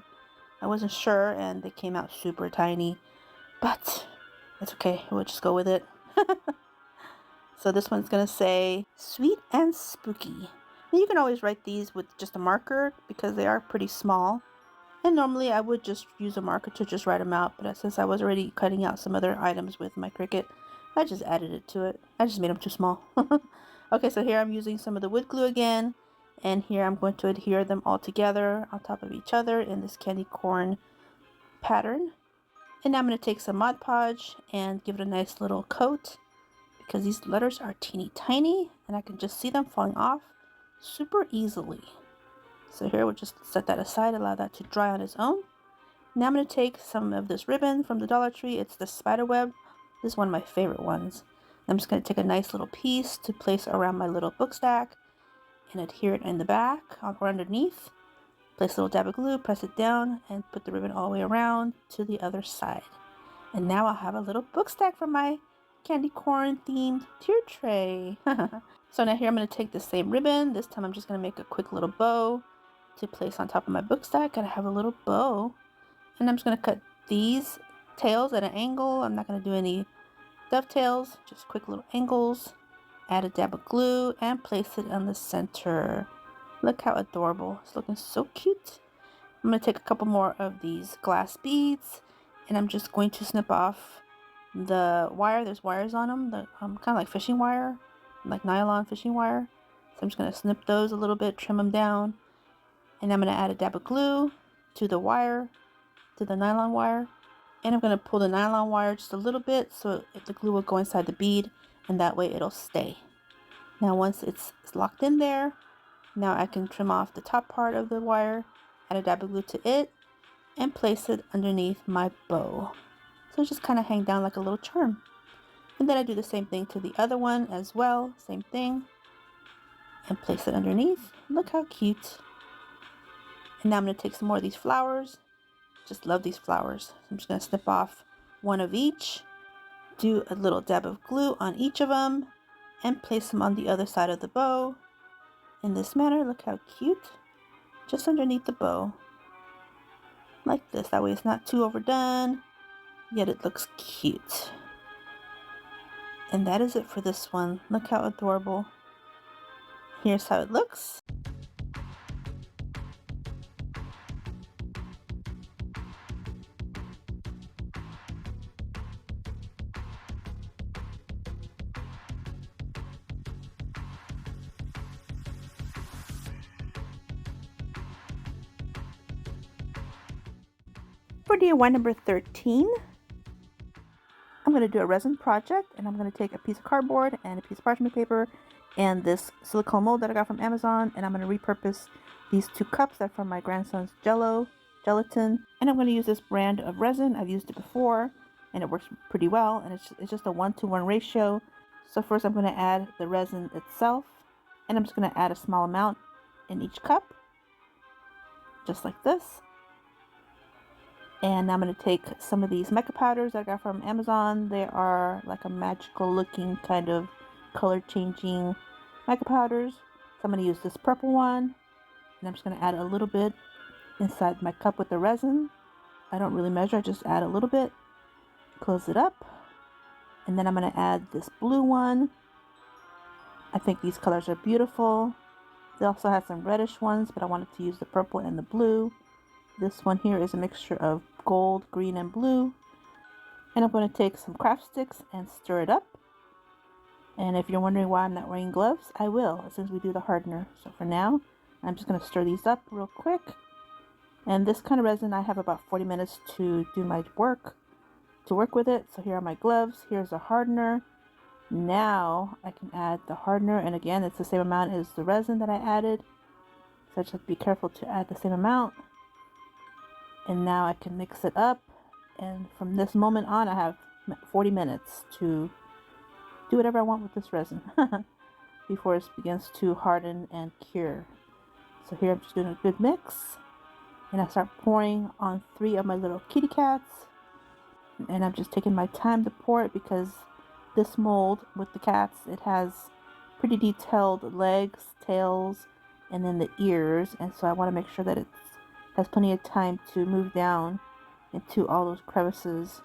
I wasn't sure, and they came out super tiny. But it's okay, we'll just go with it. So this one's going to say, sweet and spooky. Now you can always write these with just a marker because they are pretty small. And normally I would just use a marker to just write them out, but since I was already cutting out some other items with my Cricut, I just added it to it. I just made them too small. Okay, so here I'm using some of the wood glue again, and here I'm going to adhere them all together on top of each other in this candy corn pattern. And now I'm going to take some Mod Podge and give it a nice little coat because these letters are teeny tiny and I can just see them falling off super easily. So here we'll just set that aside, allow that to dry on its own. Now I'm going to take some of this ribbon from the Dollar Tree. It's the spider web. This is one of my favorite ones. I'm just going to take a nice little piece to place around my little book stack and adhere it in the back or underneath. Place a little dab of glue, press it down, and put the ribbon all the way around to the other side. And now I'll have a little book stack for my candy corn themed tier tray. So now here I'm going to take the same ribbon. This time I'm just going to make a quick little bow to place on top of my book stack. Gotta have a little bow. And I'm just going to cut these tails at an angle. I'm not going to do any dovetails, just quick little angles. Add a dab of glue and place it on the center. Look how adorable. It's looking so cute. I'm going to take a couple more of these glass beads and I'm just going to snip off the wire. There's wires on them, kind of like fishing wire, like nylon fishing wire. So I'm just going to snip those a little bit, trim them down, and I'm going to add a dab of glue to the wire, to the nylon wire, and I'm going to pull the nylon wire just a little bit so the glue will go inside the bead, and that way it'll stay. Now once it's locked in there, now I can trim off the top part of the wire, add a dab of glue to it, and place it underneath my bow. So just kind of hang down like a little charm. And then I do the same thing to the other one as well, same thing, and place it underneath. Look how cute. And now I'm going to take some more of these flowers. Just love these flowers. I'm just going to snip off one of each, do a little dab of glue on each of them, and place them on the other side of the bow in this manner. Look how cute. Just underneath the bow. Like this. That way it's not too overdone, yet it looks cute. And that is it for this one. Look how adorable. Here's how it looks. For DIY number 13, I'm going to do a resin project, and I'm going to take a piece of cardboard and a piece of parchment paper and this silicone mold that I got from Amazon, and I'm going to repurpose these 2 cups that are from my grandson's gelatin, and I'm going to use this brand of resin. I've used it before and it works pretty well, and it's just a 1-to-1 ratio. So first I'm going to add the resin itself, and I'm just going to add a small amount in each cup, just like this. And I'm going to take some of these mica powders that I got from Amazon. They are like a magical looking kind of color changing mica powders. So I'm going to use this purple one. And I'm just going to add a little bit inside my cup with the resin. I don't really measure, I just add a little bit. Close it up. And then I'm going to add this blue one. I think these colors are beautiful. They also have some reddish ones, but I wanted to use the purple and the blue. This one here is a mixture of gold, green, and blue. And I'm going to take some craft sticks and stir it up. And if you're wondering why I'm not wearing gloves, I will, since we do the hardener. So for now, I'm just going to stir these up real quick. And this kind of resin, I have about 40 minutes to do my work, to work with it. So here are my gloves. Here's the hardener. Now I can add the hardener. And again, it's the same amount as the resin that I added. So I just have to be careful to add the same amount. And now I can mix it up, and from this moment on I have 40 minutes to do whatever I want with this resin before it begins to harden and cure. So here I'm just doing a good mix, and I start pouring on 3 of my little kitty cats, and I'm just taking my time to pour it because this mold with the cats, it has pretty detailed legs, tails, and then the ears, and so I want to make sure that it has plenty of time to move down into all those crevices.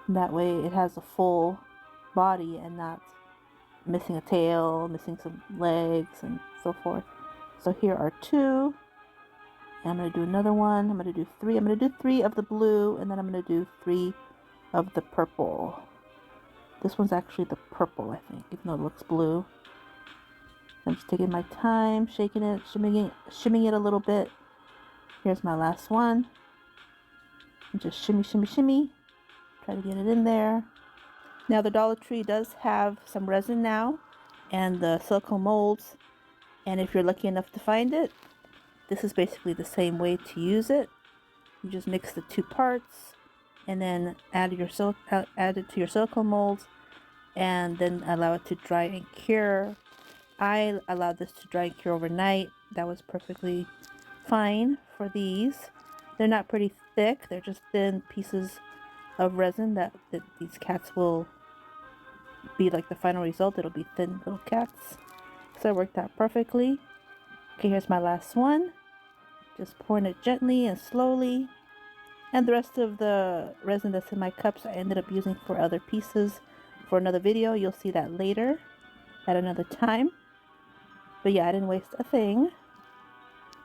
And that way it has a full body and not missing a tail, missing some legs, and so forth. So here are 2. And I'm going to do another one. I'm going to do 3. I'm going to do 3 of the blue, and then I'm going to do 3 of the purple. This one's actually the purple, I think, even though it looks blue. I'm just taking my time, shaking it, shimmying it a little bit. Here's my last one. And just shimmy, shimmy, shimmy. Try to get it in there. Now the Dollar Tree does have some resin now and the silicone molds. And if you're lucky enough to find it, this is basically the same way to use it. You just mix the 2 parts and then add it to your silicone molds and then allow it to dry and cure. I allowed this to dry and cure overnight. That was perfectly fine for these. They're not pretty thick, they're just thin pieces of resin that these cats will be like the final result. It'll be thin little cats. So it worked out perfectly. Okay, here's my last one. Just pouring it gently and slowly. And the rest of the resin that's in my cups I ended up using for other pieces for another video. You'll see that later at another time. But yeah, I didn't waste a thing.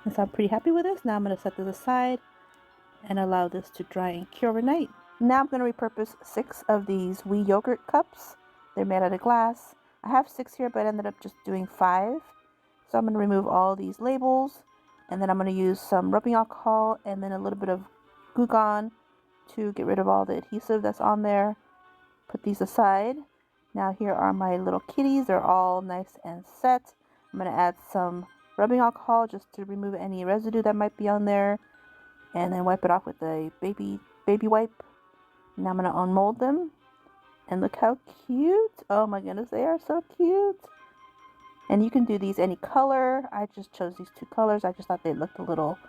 And so I'm pretty happy with this. Now I'm going to set this aside and allow this to dry and cure overnight. Now I'm going to repurpose 6 of these wee yogurt cups. They're made out of glass. I have 6 here, but I ended up just doing 5. So I'm going to remove all these labels, and then I'm going to use some rubbing alcohol and then a little bit of Goo Gone to get rid of all the adhesive that's on there. Put these aside. Now here are my little kitties. They're all nice and set. I'm going to add some rubbing alcohol just to remove any residue that might be on there, and then wipe it off with a baby wipe. Now I'm going to unmold them, and look how cute. Oh my goodness, they are so cute. And you can do these any color. I just chose these 2 colors. I just thought they looked a little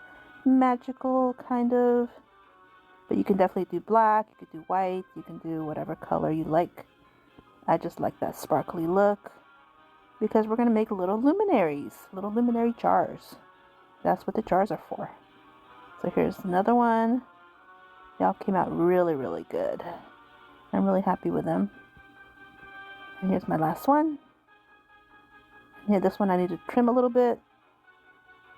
magical, kind of. But you can definitely do black, you could do white, you can do whatever color you like. I just like that sparkly look because we're going to make little luminaries, little luminary jars. That's what the jars are for. So here's another one. They all came out really, really good. I'm really happy with them. And here's my last one. Yeah, this one I need to trim a little bit.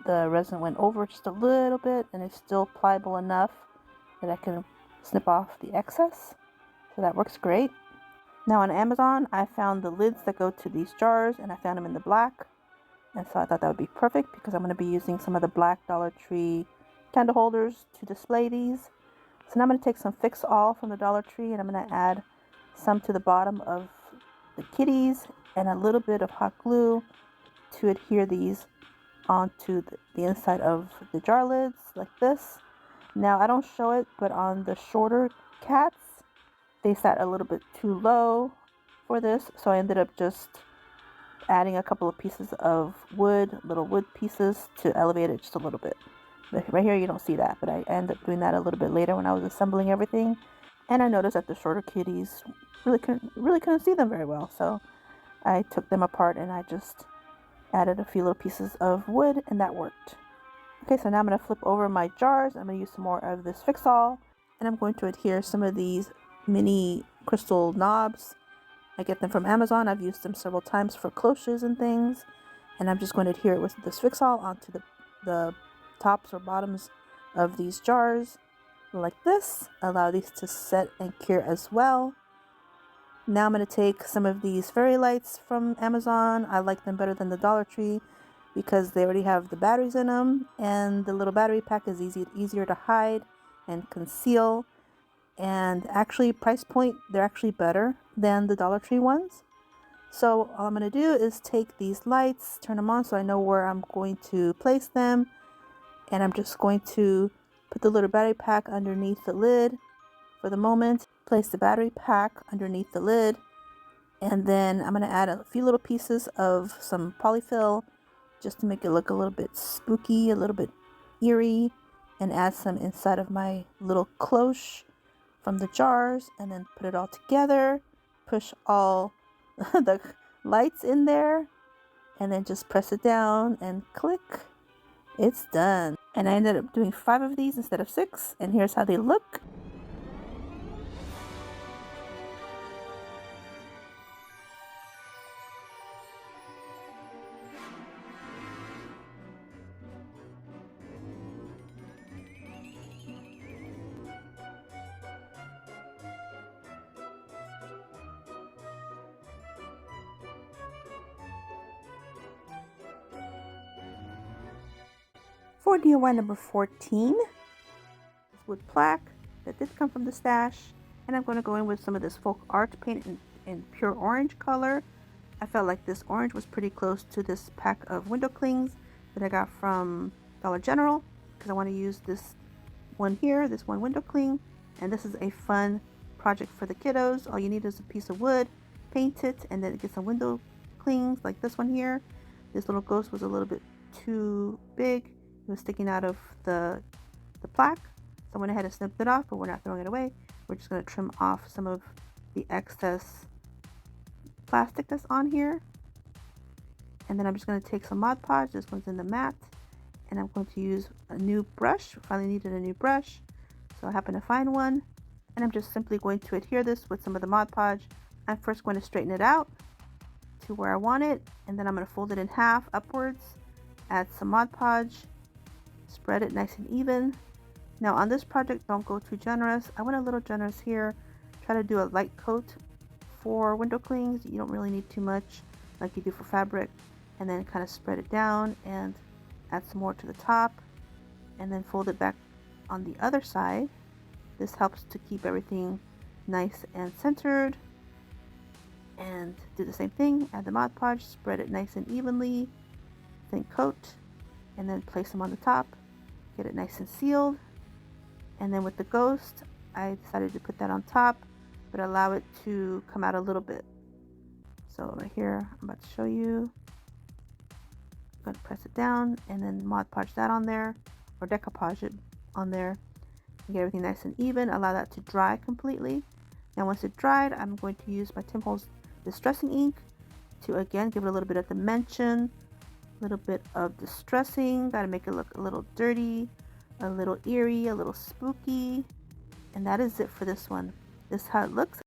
The resin went over just a little bit, and it's still pliable enough that I can snip off the excess. So that works great. Now on Amazon, I found the lids that go to these jars, and I found them in the black. And so I thought that would be perfect because I'm going to be using some of the black Dollar Tree candle holders to display these. So now I'm going to take some Fix All from the Dollar Tree, and I'm going to add some to the bottom of the kitties and a little bit of hot glue to adhere these onto the inside of the jar lids like this. Now I don't show it, but on the shorter cats, they sat a little bit too low for this, so I ended up just adding a couple of pieces of wood, little wood pieces, to elevate it just a little bit. But right here you don't see that, but I ended up doing that a little bit later when I was assembling everything. And I noticed that the shorter kitties really couldn't see them very well, so I took them apart and I just added a few little pieces of wood, and that worked. Okay, so now I'm going to flip over my jars. I'm going to use some more of this Fix All, and I'm going to adhere some of these mini crystal knobs. I get them from Amazon. I've used them several times for cloches and things, and I'm just going to adhere it with this Fix All onto the tops or bottoms of these jars like this. Allow these to set and cure as well. Now I'm going to take some of these fairy lights from Amazon. I like them better than the Dollar Tree because they already have the batteries in them, and the little battery pack is easier to hide and conceal. And actually, price point, they're actually better than the Dollar Tree ones. So all I'm going to do is take these lights, turn them on so I know where I'm going to place them. And I'm just going to put the little battery pack underneath the lid for the moment. Place the battery pack underneath the lid. And then I'm going to add a few little pieces of some polyfill just to make it look a little bit spooky, a little bit eerie. And add some inside of my little cloche from the jars. And then put it all together. Push all the lights in there. And then just press it down and click. It's done. And I ended up doing 5 of these instead of 6. And here's how they look. For DIY number 14, this wood plaque that did come from the stash, and I'm going to go in with some of this folk art paint in pure orange color. I felt like this orange was pretty close to this pack of window clings that I got from Dollar General, because I want to use this one here, this one window cling, and this is a fun project for the kiddos. All you need is a piece of wood, paint it, and then get some window clings like this one here. This little ghost was a little bit too big. It was sticking out of the plaque, so I went ahead and snipped it off, but we're not throwing it away. We're just going to trim off some of the excess plastic that's on here. And then I'm just going to take some Mod Podge. This one's in the matte. And I'm going to use a new brush. Finally needed a new brush, so I happen to find one. And I'm just simply going to adhere this with some of the Mod Podge. I'm first going to straighten it out to where I want it, and then I'm going to fold it in half upwards, add some Mod Podge, spread it nice and even. Now on this project, don't go too generous. I went a little generous here. Try to do a light coat for window clings. You don't really need too much like you do for fabric. And then kind of spread it down and add some more to the top, and then fold it back on the other side. This helps to keep everything nice and centered. And do the same thing, add the Mod Podge, spread it nice and evenly, then coat, and then place them on the top, get it nice and sealed. And then with the ghost, I decided to put that on top, but allow it to come out a little bit. So right here, I'm about to show you. I'm going to press it down and then Mod Podge that on there, or decoupage it on there, and get everything nice and even. Allow that to dry completely. Now once it dried, I'm going to use my Tim Holtz distressing ink to again give it a little bit of dimension, a little bit of distressing. Got to make it look a little dirty, a little eerie, a little spooky. And that is it for this one. This is how it looks.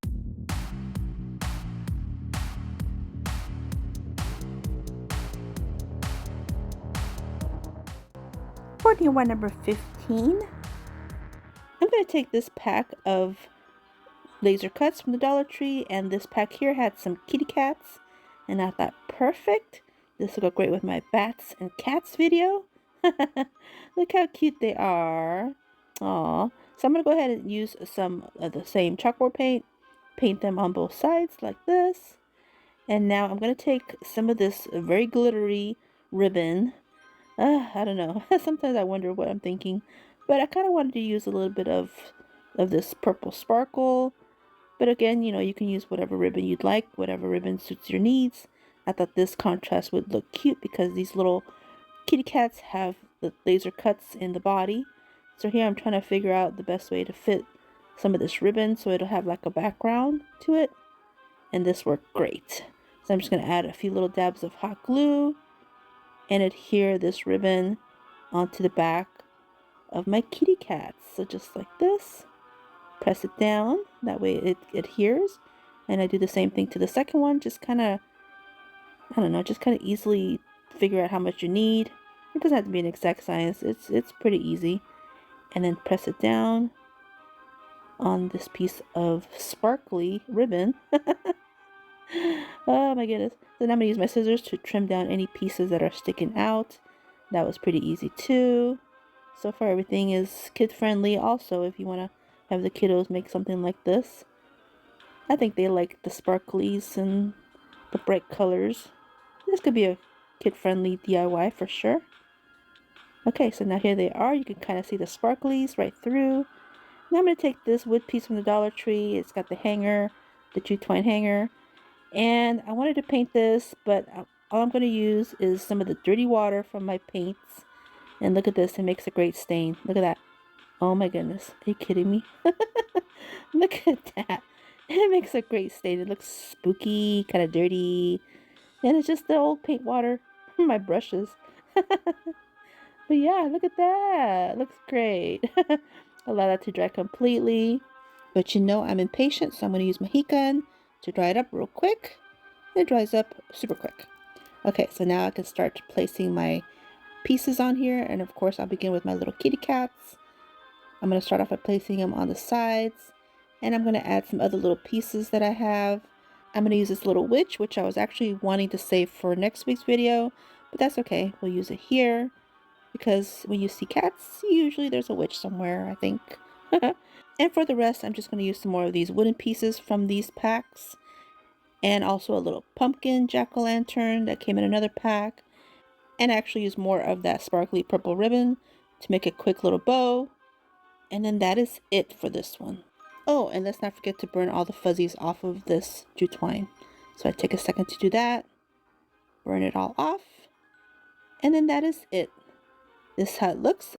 For DIY number 15, I'm going to take this pack of laser cuts from the Dollar Tree, and this pack here had some kitty cats, and I thought, perfect, this will go great with my bats and cats video. Look how cute they are. Aw. So I'm going to go ahead and use some of the same chalkboard paint them on both sides like this. And now I'm going to take some of this very glittery ribbon. I don't know. Sometimes I wonder what I'm thinking, but I kind of wanted to use a little bit of this purple sparkle. But again, you know, you can use whatever ribbon you'd like, whatever ribbon suits your needs. I thought this contrast would look cute because these little kitty cats have the laser cuts in the body. So here I'm trying to figure out the best way to fit some of this ribbon so it'll have like a background to it. And this worked great. So I'm just going to add a few little dabs of hot glue and adhere this ribbon onto the back of my kitty cats. So just like this. Press it down, that way it adheres. And I do the same thing to the second one, just kind of, I don't know, just kind of easily figure out how much you need. It doesn't have to be an exact science, it's pretty easy. And then press it down on this piece of sparkly ribbon. Oh my goodness. So now I'm going to use my scissors to trim down any pieces that are sticking out. That was pretty easy too. So far everything is kid friendly also if you want to have the kiddos make something like this. I think they like the sparklies and the bright colors. This could be a kid-friendly DIY for sure. Okay, so now here they are. You can kind of see the sparklies right through. Now I'm going to take this wood piece from the Dollar Tree. It's got the hanger, the jute twine hanger. And I wanted to paint this, but all I'm going to use is some of the dirty water from my paints. And look at this, it makes a great stain. Look at that. Oh my goodness, are you kidding me? Look at that. It makes a great stain. It looks spooky, kind of dirty. And it's just the old paint water from my brushes. But yeah, look at that. It looks great. Allow that to dry completely. But you know I'm impatient, so I'm going to use my heat gun to dry it up real quick. It dries up super quick. Okay, so now I can start placing my pieces on here. And of course, I'll begin with my little kitty cats. I'm going to start off by placing them on the sides, and I'm going to add some other little pieces that I have. I'm going to use this little witch, which I was actually wanting to save for next week's video, but that's okay. We'll use it here because when you see cats, usually there's a witch somewhere, I think. And for the rest, I'm just going to use some more of these wooden pieces from these packs, and also a little pumpkin jack-o'-lantern that came in another pack, and I actually use more of that sparkly purple ribbon to make a quick little bow. And then that is it for this one. Oh, and let's not forget to burn all the fuzzies off of this jute twine. So I take a second to do that. Burn it all off. And then that is it. This is how it looks.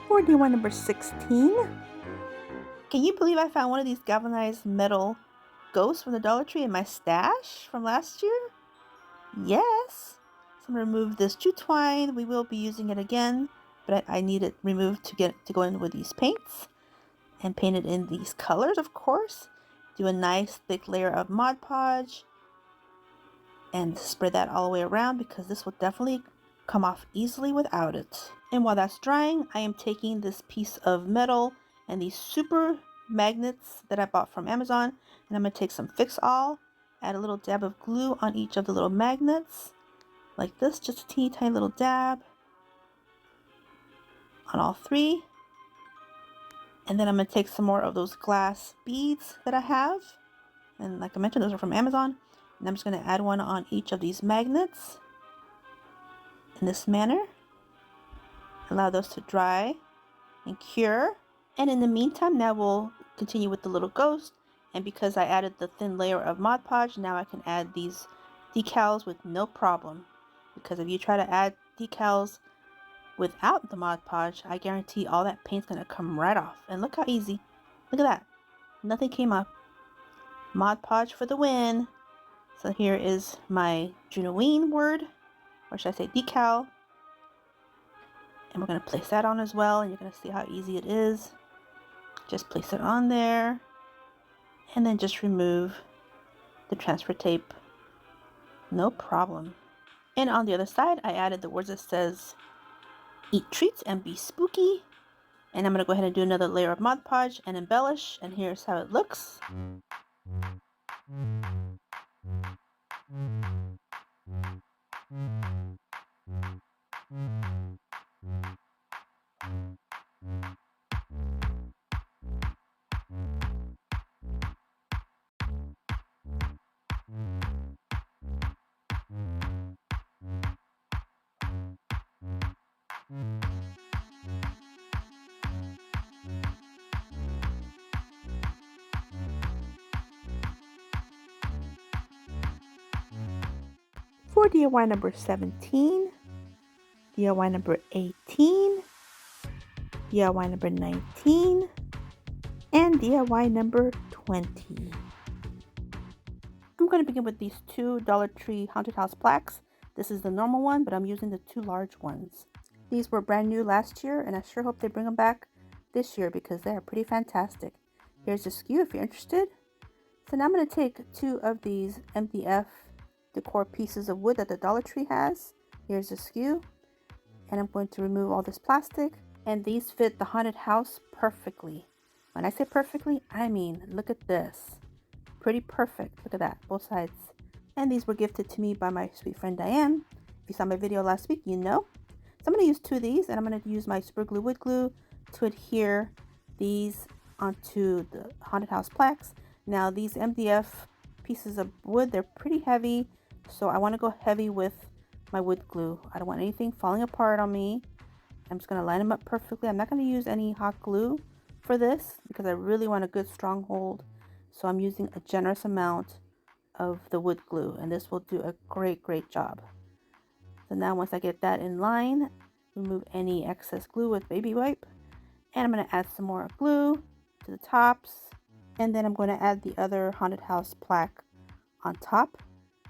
For DIY number 16, can you believe I found one of these galvanized metal ghosts from the Dollar Tree in my stash from last year? Yes. So I'm going to remove this jute twine. We will be using it again, but I need it removed to get it to go in with these paints and paint it in these colors, of course. Do a nice thick layer of Mod Podge and spread that all the way around because this will definitely come off easily without it. And while that's drying, I am taking this piece of metal and these super magnets that I bought from Amazon, and I'm going to take some Fix All, add a little dab of glue on each of the little magnets like this, just a teeny tiny little dab on all three. And then I'm going to take some more of those glass beads that I have, and like I mentioned, those are from Amazon, and I'm just going to add one on each of these magnets in this manner. Allow those to dry and cure. And in the meantime, now we'll continue with the little ghost. And because I added the thin layer of Mod Podge, now I can add these decals with no problem. Because if you try to add decals without the Mod Podge, I guarantee all that paint's going to come right off. And look how easy. Look at that. Nothing came up. Mod Podge for the win. So here is my June-O-Ween word, or should I say decal. And we're going to place that on as well, and you're going to see how easy it is. Just place it on there, and then just remove the transfer tape. No problem. And on the other side, I added the words that says, "Eat treats and be spooky." And I'm going to go ahead and do another layer of Mod Podge and embellish, and here's how it looks. For DIY number 17, DIY number 18, DIY number 19, and DIY number 20. I'm going to begin with these two Dollar Tree Haunted House plaques. This is the normal one, but I'm using the two large ones. These were brand new last year, and I sure hope they bring them back this year because they are pretty fantastic. Here's the SKU if you're interested. So now I'm going to take two of these MDF decor pieces of wood that the Dollar Tree has. Here's the SKU, and I'm going to remove all this plastic, and these fit the haunted house perfectly. When I say perfectly, I mean look at this. Pretty perfect. Look at that, both sides. And these were gifted to me by my sweet friend Diane. If you saw my video last week, you know. So I'm going to use two of these, and I'm going to use my super glue wood glue to adhere these onto the haunted house plaques. Now these MDF pieces of wood, they're pretty heavy, so I want to go heavy with my wood glue. I don't want anything falling apart on me. I'm just going to line them up perfectly. I'm not going to use any hot glue for this because I really want a good strong hold. So I'm using a generous amount of the wood glue, and this will do a great job. So now once I get that in line, remove any excess glue with baby wipe, and I'm going to add some more glue to the tops, and then I'm going to add the other haunted house plaque on top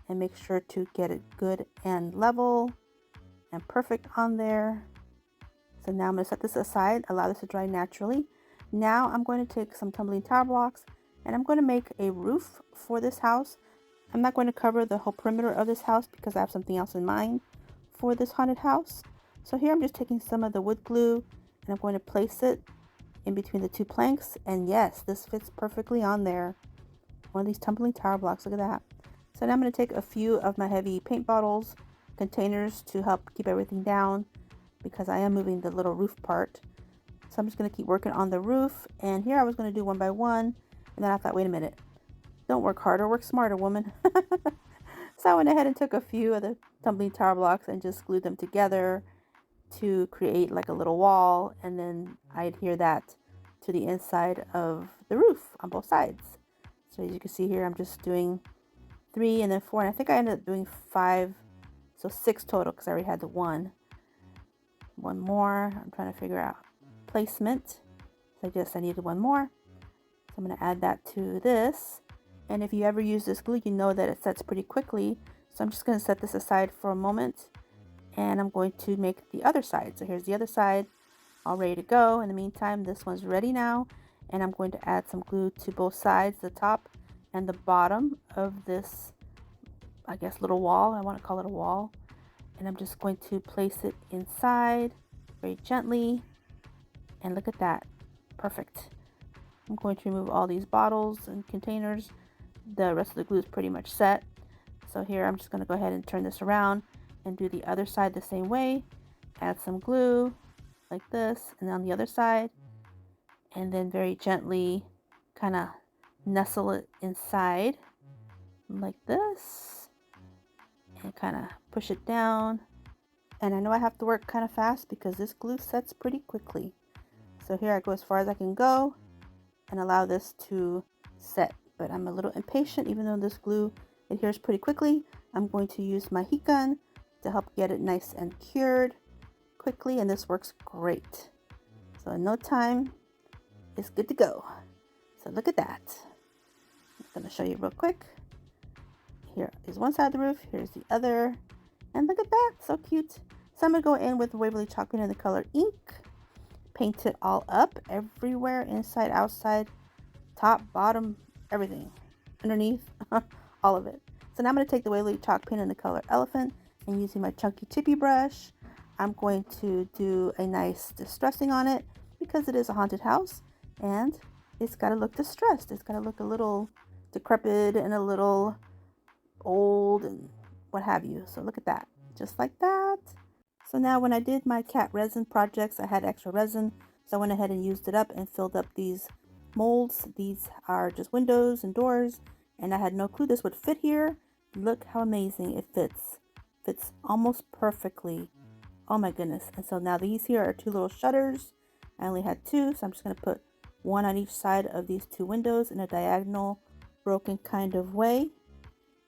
and make sure to get it good and level and perfect on there. So now I'm going to set this aside, allow this to dry naturally. Now I'm going to take some tumbling tower blocks, and I'm going to make a roof for this house. I'm not going to cover the whole perimeter of this house because I have something else in mind for this haunted house. So here I'm just taking some of the wood glue, and I'm going to place it in between the two planks, and yes, this fits perfectly on there. One of these tumbling tower blocks, look at that. So now I'm going to take a few of my heavy paint bottles, containers to help keep everything down because I am moving the little roof part. So I'm just going to keep working on the roof, and here I was going to do one by one, and then I thought, wait a minute, don't work harder, work smarter, woman. So I went ahead and took a few of the tumbling tower blocks and just glued them together to create like a little wall, and then I adhere that to the inside of the roof on both sides. So as you can see here, I'm just doing 3 and then 4, and I think I ended up doing 5, so 6 total because I already had the 1. one more. I'm trying to figure out placement. So I guess I needed one more. So I'm going to add that to this. And if you ever use this glue, you know that it sets pretty quickly. So I'm just going to set this aside for a moment. And I'm going to make the other side. So here's the other side all ready to go. In the meantime, this one's ready now. And I'm going to add some glue to both sides, the top and the bottom of this, I guess, little wall. I want to call it a wall. And I'm just going to place it inside very gently. And look at that. Perfect. I'm going to remove all these bottles and containers. The rest of the glue is pretty much set. So here I'm just going to go ahead and turn this around and do the other side the same way. Add some glue like this, and on the other side, and then very gently kind of nestle it inside like this and kind of push it down. And I know I have to work kind of fast because this glue sets pretty quickly. So here I go as far as I can go and allow this to set. But I'm a little impatient. Even though this glue adheres pretty quickly, I'm going to use my heat gun to help get it nice and cured quickly, and this works great. So in no time, it's good to go. So look at that. I'm going to show you real quick. Here is one side of the roof, here's the other, and look at that, so cute. So I'm going to go in with Waverly chalk paint in the color ink, paint it all up everywhere, inside, outside, top, bottom, everything, underneath, all of it. So now I'm going to take the Waverly chalk paint in the color elephant, and using my chunky chippy brush, I'm going to do a nice distressing on it because it is a haunted house and it's got to look distressed. It's got to look a little decrepit and a little old and what have you. So look at that, just like that. So now when I did my cat resin projects, I had extra resin. So I went ahead and used it up and filled up these molds. These are just windows and doors, and I had no clue this would fit here. Look how amazing it fits. Fits almost perfectly. Oh my goodness. And so now these here are two little shutters. I only had two, so I'm just going to put one on each side of these two windows in a diagonal broken kind of way.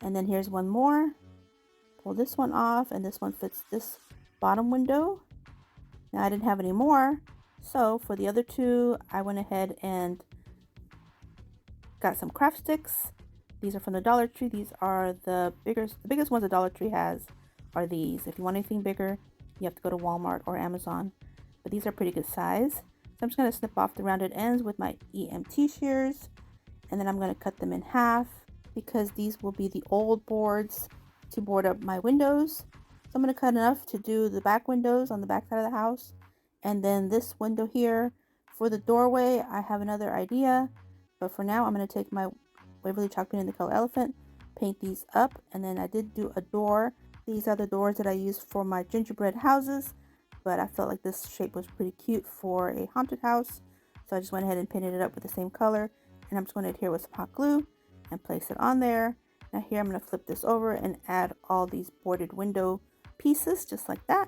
And then here's one more. Pull this one off, and this one fits this bottom window. Now I didn't have any more, so for the other two I went ahead and got some craft sticks. These are from the Dollar Tree. These are the biggest ones the Dollar Tree has are these. If you want anything bigger, you have to go to Walmart or Amazon, but these are pretty good size. So I'm just going to snip off the rounded ends with my EMT shears, and then I'm going to cut them in half because these will be the old boards to board up my windows. So I'm going to cut enough to do the back windows on the back side of the house, and then this window here for the doorway. I have another idea, but for now I'm going to take my Waverly chalk paint in the color elephant, paint these up, and then I did do a door. These are the doors that I used for my gingerbread houses, but I felt like this shape was pretty cute for a haunted house, so I just went ahead and painted it up with the same color, and I'm just going to adhere with some hot glue and place it on there. Now here I'm going to flip this over and add all these boarded window pieces just like that,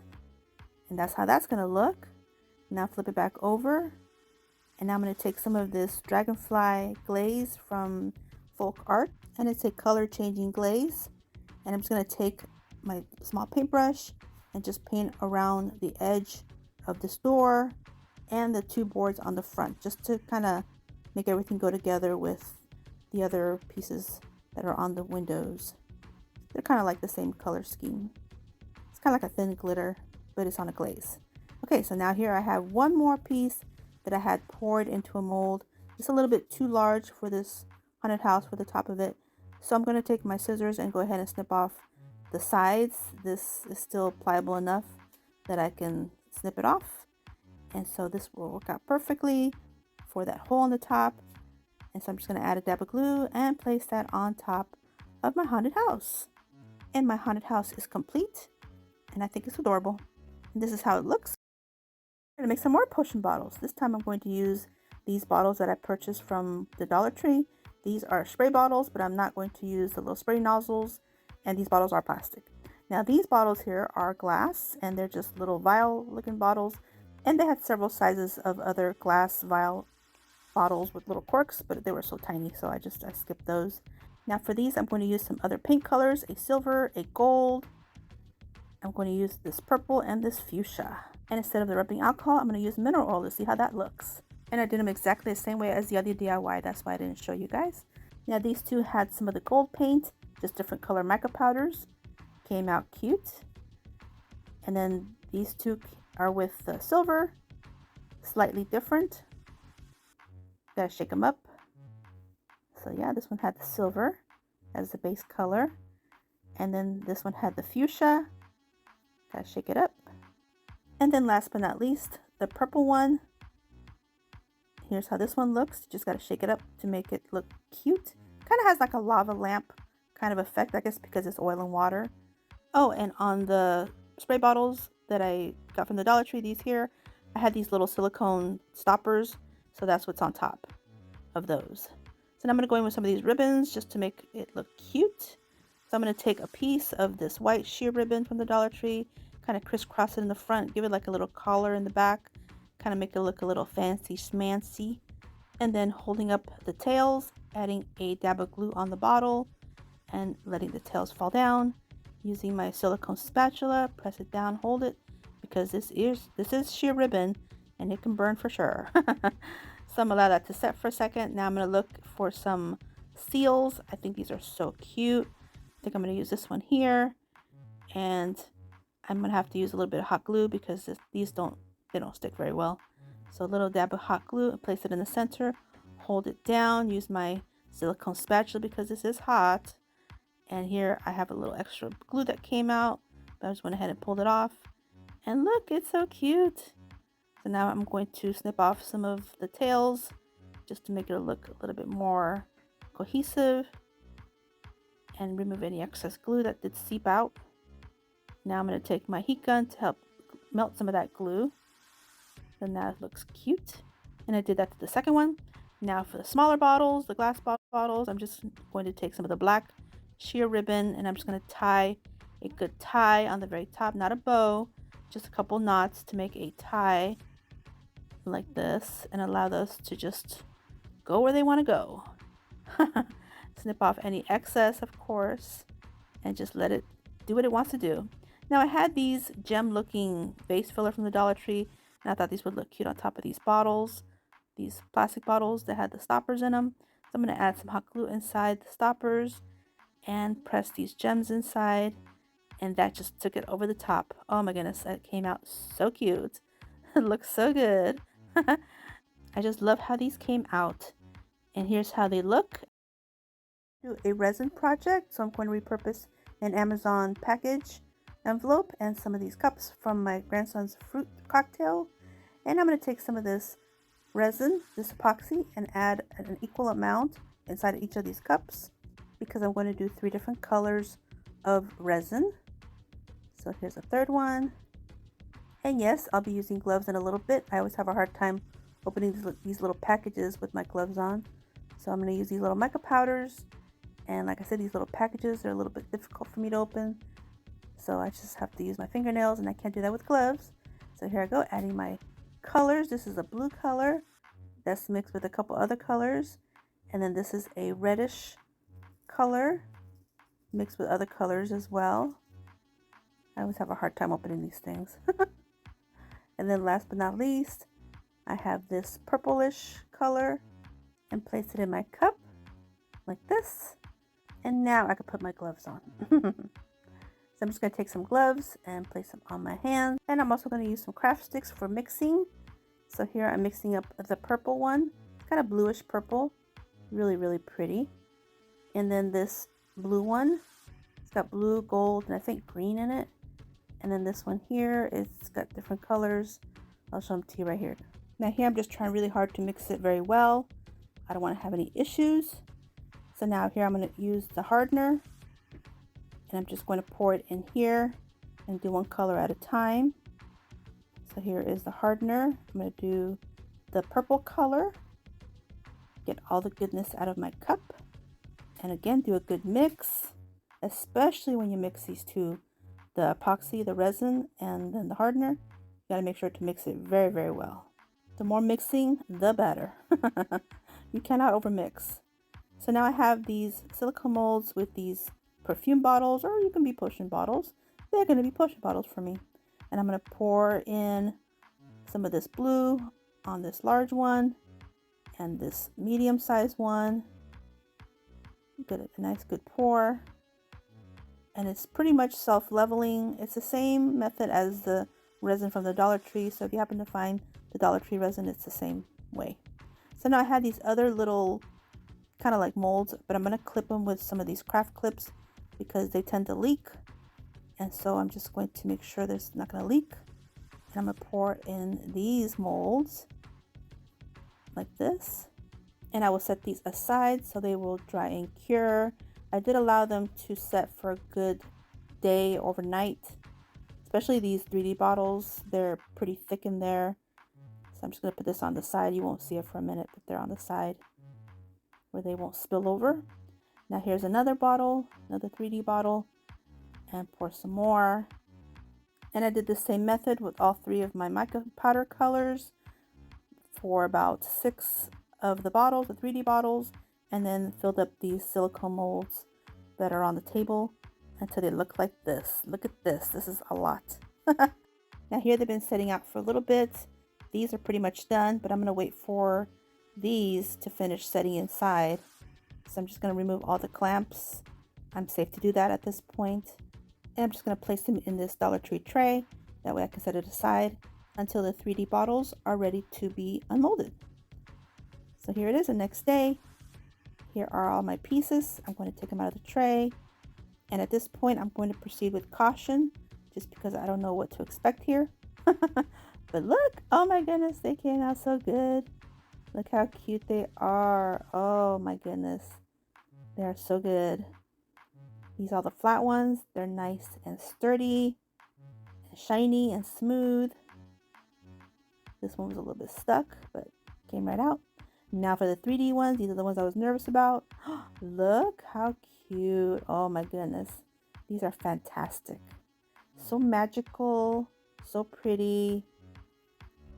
and that's how that's going to look. Now flip it back over, and now I'm going to take some of this dragonfly glaze from Folk Art, and it's a color changing glaze, and I'm just going to take my small paintbrush and just paint around the edge of this door and the two boards on the front, just to kind of make everything go together with the other pieces that are on the windows. They're kind of like the same color scheme. It's kind of like a thin glitter, but it's on a glaze. Okay, so now here I have one more piece that I had poured into a mold, just a little bit too large for this haunted house for the top of it. So I'm going to take my scissors and go ahead and snip off the sides. This is still pliable enough that I can snip it off, and so this will work out perfectly for that hole on the top. And so I'm just going to add a dab of glue and place that on top of my haunted house, and my haunted house is complete, and I think it's adorable. And this is how it looks. I'm going to make some more potion bottles. This time I'm going to use these bottles that I purchased from the Dollar Tree. These are spray bottles, but I'm not going to use the little spray nozzles, and these bottles are plastic. Now these bottles here are glass, and they're just little vial looking bottles, and they had several sizes of other glass vial bottles with little corks, but they were so tiny, so I skipped those. Now for these I'm going to use some other paint colors, a silver, a gold. I'm going to use this purple and this fuchsia. And instead of the rubbing alcohol, I'm going to use mineral oil to see how that looks. And I did them exactly the same way as the other DIY. That's why I didn't show you guys. Now these two had some of the gold paint, just different color mica powders. Came out cute. And then these two are with the silver, slightly different. Gotta shake them up. So yeah, this one had the silver as the base color. And then this one had the fuchsia. Gotta shake it up. And then last but not least, the purple one. Here's how this one looks. Just gotta shake it up to make it look cute. Kind of has like a lava lamp kind of effect, I guess, because it's oil and water. Oh, and on the spray bottles that I got from the Dollar Tree, these here, I had these little silicone stoppers. So that's what's on top of those. So now I'm gonna go in with some of these ribbons just to make it look cute. So I'm gonna take a piece of this white sheer ribbon from the Dollar Tree, kind of crisscross it in the front, give it like a little collar in the back, kind of make it look a little fancy schmancy. And then holding up the tails, adding a dab of glue on the bottle and letting the tails fall down. Using my silicone spatula, press it down, hold it, because this is sheer ribbon and it can burn for sure. So I'm gonna allow that to set for a second. Now I'm gonna look for some seals. I think these are so cute. I think I'm gonna use this one here, and I'm gonna have to use a little bit of hot glue because these don't stick very well. So a little dab of hot glue and place it in the center. Hold it down. Use my silicone spatula because this is hot. And here I have a little extra glue that came out, but I just went ahead and pulled it off. And look, it's so cute. So now I'm going to snip off some of the tails just to make it look a little bit more cohesive and remove any excess glue that did seep out. Now I'm going to take my heat gun to help melt some of that glue. So now it looks cute. And I did that to the second one. Now for the smaller bottles, the glass bottles, I'm just going to take some of the black sheer ribbon and I'm just going to tie a good tie on the very top, not a bow, just a couple knots to make a tie like this and allow those to just go where they want to go. Snip off any excess, of course, and just let it do what it wants to do. Now I had these gem looking vase filler from the Dollar Tree and I thought these would look cute on top of these bottles, these plastic bottles that had the stoppers in them. So I'm going to add some hot glue inside the stoppers and press these gems inside, and that just took it over the top. Oh my goodness, that came out so cute. It looks so good. I just love how these came out. And here's how they look. Do a resin project, so I'm going to repurpose an Amazon package envelope and some of these cups from my grandson's fruit cocktail. And I'm going to take some of this resin, this epoxy, and add an equal amount inside each of these cups, because I'm going to do 3 different colors of resin. So here's a third one. And yes, I'll be using gloves in a little bit. I always have a hard time opening these little packages with my gloves on. So I'm going to use these little mica powders. And like I said, these little packages are a little bit difficult for me to open. So I just have to use my fingernails and I can't do that with gloves. So here I go, adding my colors. This is a blue color that's mixed with a couple other colors. And then this is a reddish color mixed with other colors as well. I always have a hard time opening these things. And then last but not least, I have this purplish color and place it in my cup like this. And now I can put my gloves on. So I'm just going to take some gloves and place them on my hands. And I'm also going to use some craft sticks for mixing. So here I'm mixing up the purple one. It's kind of bluish purple. Really, really pretty. And then this blue one. It's got blue, gold, and I think green in it. And then this one here, it's got different colors. I'll show them to you right here. Now here I'm just trying really hard to mix it very well. I don't want to have any issues. So now here I'm going to use the hardener. And I'm just going to pour it in here and do one color at a time. So here is the hardener. I'm going to do the purple color. Get all the goodness out of my cup. And again, do a good mix, especially when you mix these two, the epoxy, the resin, and then the hardener. You got to make sure to mix it very, very well. The more mixing, the better. You cannot overmix. So now I have these silicone molds with these perfume bottles, or you can be potion bottles. They're going to be potion bottles for me. And I'm going to pour in some of this blue on this large one and this medium sized one. Get a nice good pour. And it's pretty much self-leveling. It's the same method as the resin from the Dollar Tree. So if you happen to find the Dollar Tree resin, it's the same way. So now I have these other little kind of like molds, but I'm going to clip them with some of these craft clips because they tend to leak. And so I'm just going to make sure there's not going to leak. And I'm going to pour in these molds like this. And I will set these aside so they will dry and cure. I did allow them to set for a good day overnight, especially these 3D bottles. They're pretty thick in there. So I'm just going to put this on the side. You won't see it for a minute, but they're on the side where they won't spill over. Now here's another bottle, another 3D bottle, and pour some more. And I did the same method with all 3 of my mica powder colors for about 6 of the bottles, the 3D bottles, and then filled up these silicone molds that are on the table until they look like this. Look at this. This is a lot. Now here they've been setting out for a little bit. These are pretty much done, but I'm going to wait for these to finish setting inside. So I'm just going to remove all the clamps. I'm safe to do that at this point. And I'm just going to place them in this Dollar Tree tray. That way I can set it aside until the 3D bottles are ready to be unmolded. So here it is the next day. Here are all my pieces. I'm going to take them out of the tray. And at this point, I'm going to proceed with caution just because I don't know what to expect here. But look, oh my goodness, they came out so good. Look how cute they are. Oh my goodness. They are so good. These are the flat ones. They're nice and sturdy and shiny and smooth. This one was a little bit stuck, but came right out. Now for the 3D ones, these are the ones I was nervous about. Look how cute. Oh my goodness. These are fantastic. So magical, so pretty.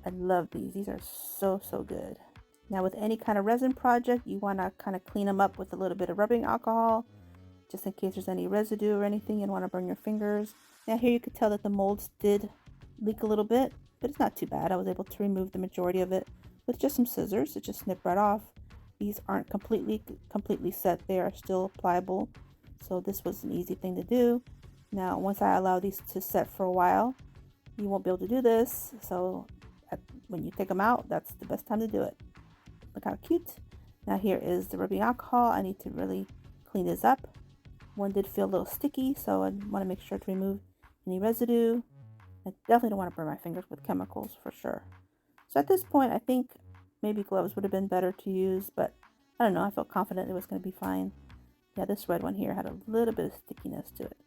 I love these. These are so, so good. Now with any kind of resin project, you want to kind of clean them up with a little bit of rubbing alcohol, just in case there's any residue or anything you don't want to burn your fingers. Now here you could tell that the molds did leak a little bit, but it's not too bad. I was able to remove the majority of it with just some scissors. It just snipped right off. These aren't completely set. They are still pliable. So this was an easy thing to do. Now, once I allow these to set for a while, you won't be able to do this. So when you take them out, that's the best time to do it. Look how cute. Now here is the rubbing alcohol. I need to really clean this up. One did feel a little sticky, so I want to make sure to remove any residue. I definitely don't want to burn my fingers with chemicals for sure. So at this point, I think maybe gloves would have been better to use, but I don't know. I felt confident it was going to be fine. Yeah, this red one here had a little bit of stickiness to it,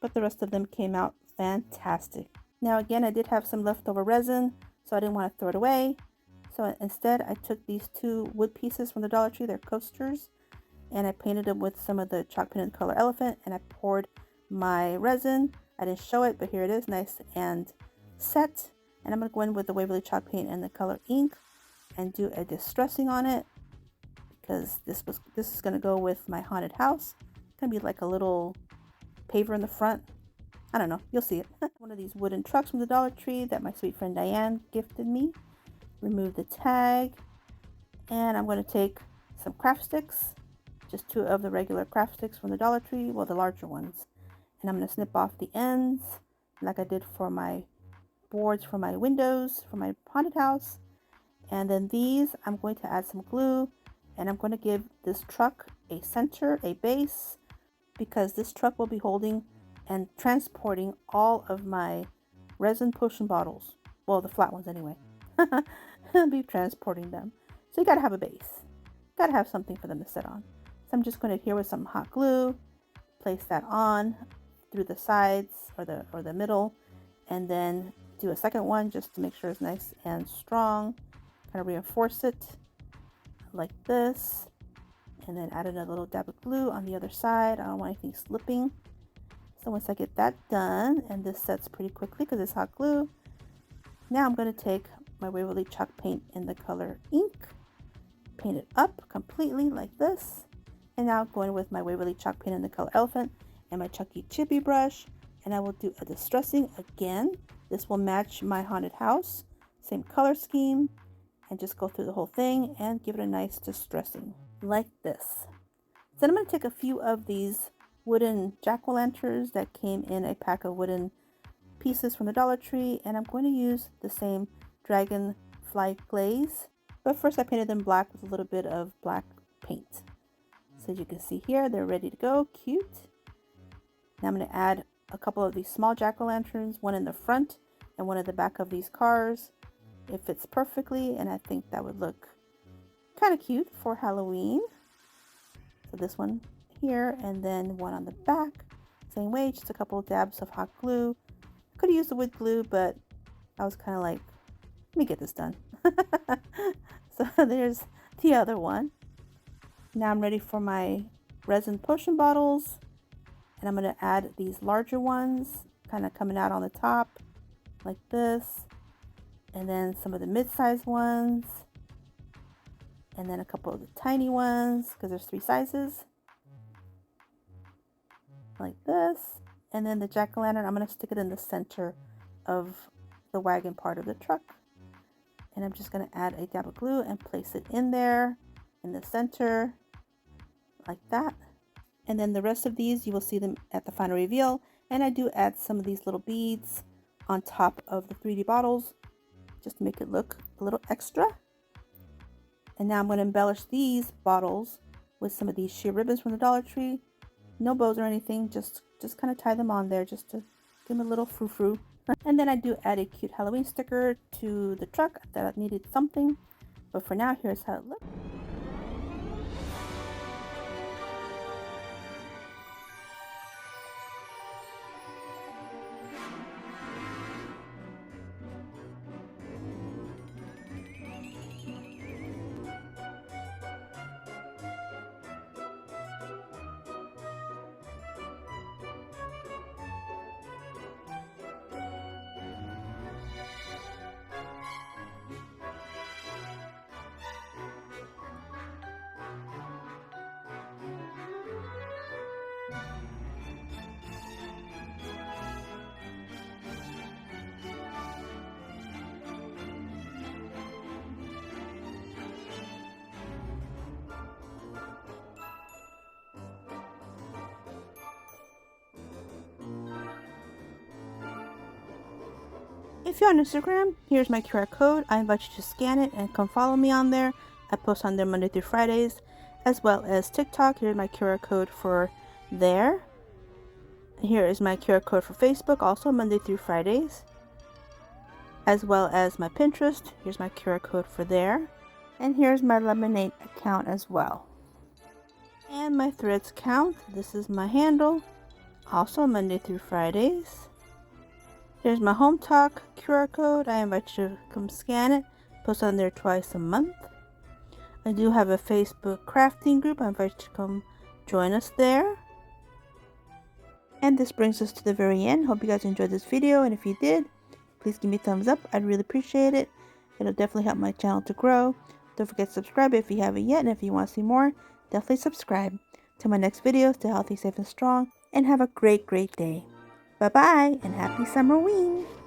but the rest of them came out fantastic. Now again, I did have some leftover resin, so I didn't want to throw it away. So instead, I took these 2 wood pieces from the Dollar Tree. They're coasters, and I painted them with some of the chalk paint in the color elephant, and I poured my resin. I didn't show it, but here it is, nice and set. And I'm going to go in with the Waverly chalk paint and the color ink and do a distressing on it, because this is going to go with my haunted house. It's going to be like a little paver in the front. I don't know, you'll see it. One of these wooden trucks from the Dollar Tree that my sweet friend Diane gifted me. Remove the tag, and I'm going to take some craft sticks, just 2 of the regular craft sticks from the Dollar Tree, well, the larger ones, and I'm going to snip off the ends like I did for my boards for my windows for my haunted house. And then these, I'm going to add some glue, and I'm going to give this truck a center, a base, because this truck will be holding and transporting all of my resin potion bottles. Well, the flat ones anyway. I'll be transporting them. So you gotta have a base. Gotta have something for them to sit on. So I'm just going to here with some hot glue, place that on through the sides or the middle, and then do a second one just to make sure it's nice and strong. Kind of reinforce it like this, and then add another little dab of glue on the other side. I don't want anything slipping. So once I get that done, and this sets pretty quickly because it's hot glue, now I'm going to take my Waverly chalk paint in the color ink, paint it up completely like this, and now go in with my Waverly chalk paint in the color elephant and my Chucky chippy brush, and I will do a distressing again. This will match my haunted house, same color scheme, and just go through the whole thing and give it a nice distressing like this. Then I'm going to take a few of these wooden jack-o'-lanterns that came in a pack of wooden pieces from the Dollar Tree, and I'm going to use the same dragonfly glaze, but first I painted them black with a little bit of black paint. So as you can see here, they're ready to go. Cute. Now I'm going to add a couple of these small jack-o'-lanterns, one in the front and one at the back of these cars. It fits perfectly, and I think that would look kind of cute for Halloween. So this one here, and then one on the back. Same way, just a couple of dabs of hot glue. Could have used the wood glue, but I was kind of like, let me get this done. So there's the other one. Now I'm ready for my resin potion bottles, and I'm going to add these larger ones kind of coming out on the top like this, and then some of the mid-sized ones, and then a couple of the tiny ones because there's 3 sizes like this. And then the jack-o'-lantern, I'm going to stick it in the center of the wagon part of the truck, and I'm just going to add a dab of glue and place it in there in the center like that. And then the rest of these, you will see them at the final reveal, and I do add some of these little beads on top of the 3D bottles just to make it look a little extra. And now I'm going to embellish these bottles with some of these sheer ribbons from the Dollar Tree. No bows or anything, just kind of tie them on there just to give them a little frou-frou. And then I do add a cute Halloween sticker to the truck that I needed something. But for now, here's how it looks. If you're on Instagram, here's my QR code. I invite you to scan it and come follow me on there. I post on there Monday through Fridays, as well as TikTok. Here's my QR code for there. Here is my QR code for Facebook, also Monday through Fridays, as well as my Pinterest. Here's my QR code for there. And here's my Lemonade account as well. And my Threads account. This is my handle, also Monday through Fridays. Here's my Hometalk QR code. I invite you to come scan it. Post on there twice a month. I do have a Facebook crafting group. I invite you to come join us there. And this brings us to the very end. Hope you guys enjoyed this video. And if you did, please give me a thumbs up. I'd really appreciate it. It'll definitely help my channel to grow. Don't forget to subscribe if you haven't yet. And if you want to see more, definitely subscribe. Till my next video, stay healthy, safe, and strong. And have a great, great day. Bye-bye, and happy Summerween!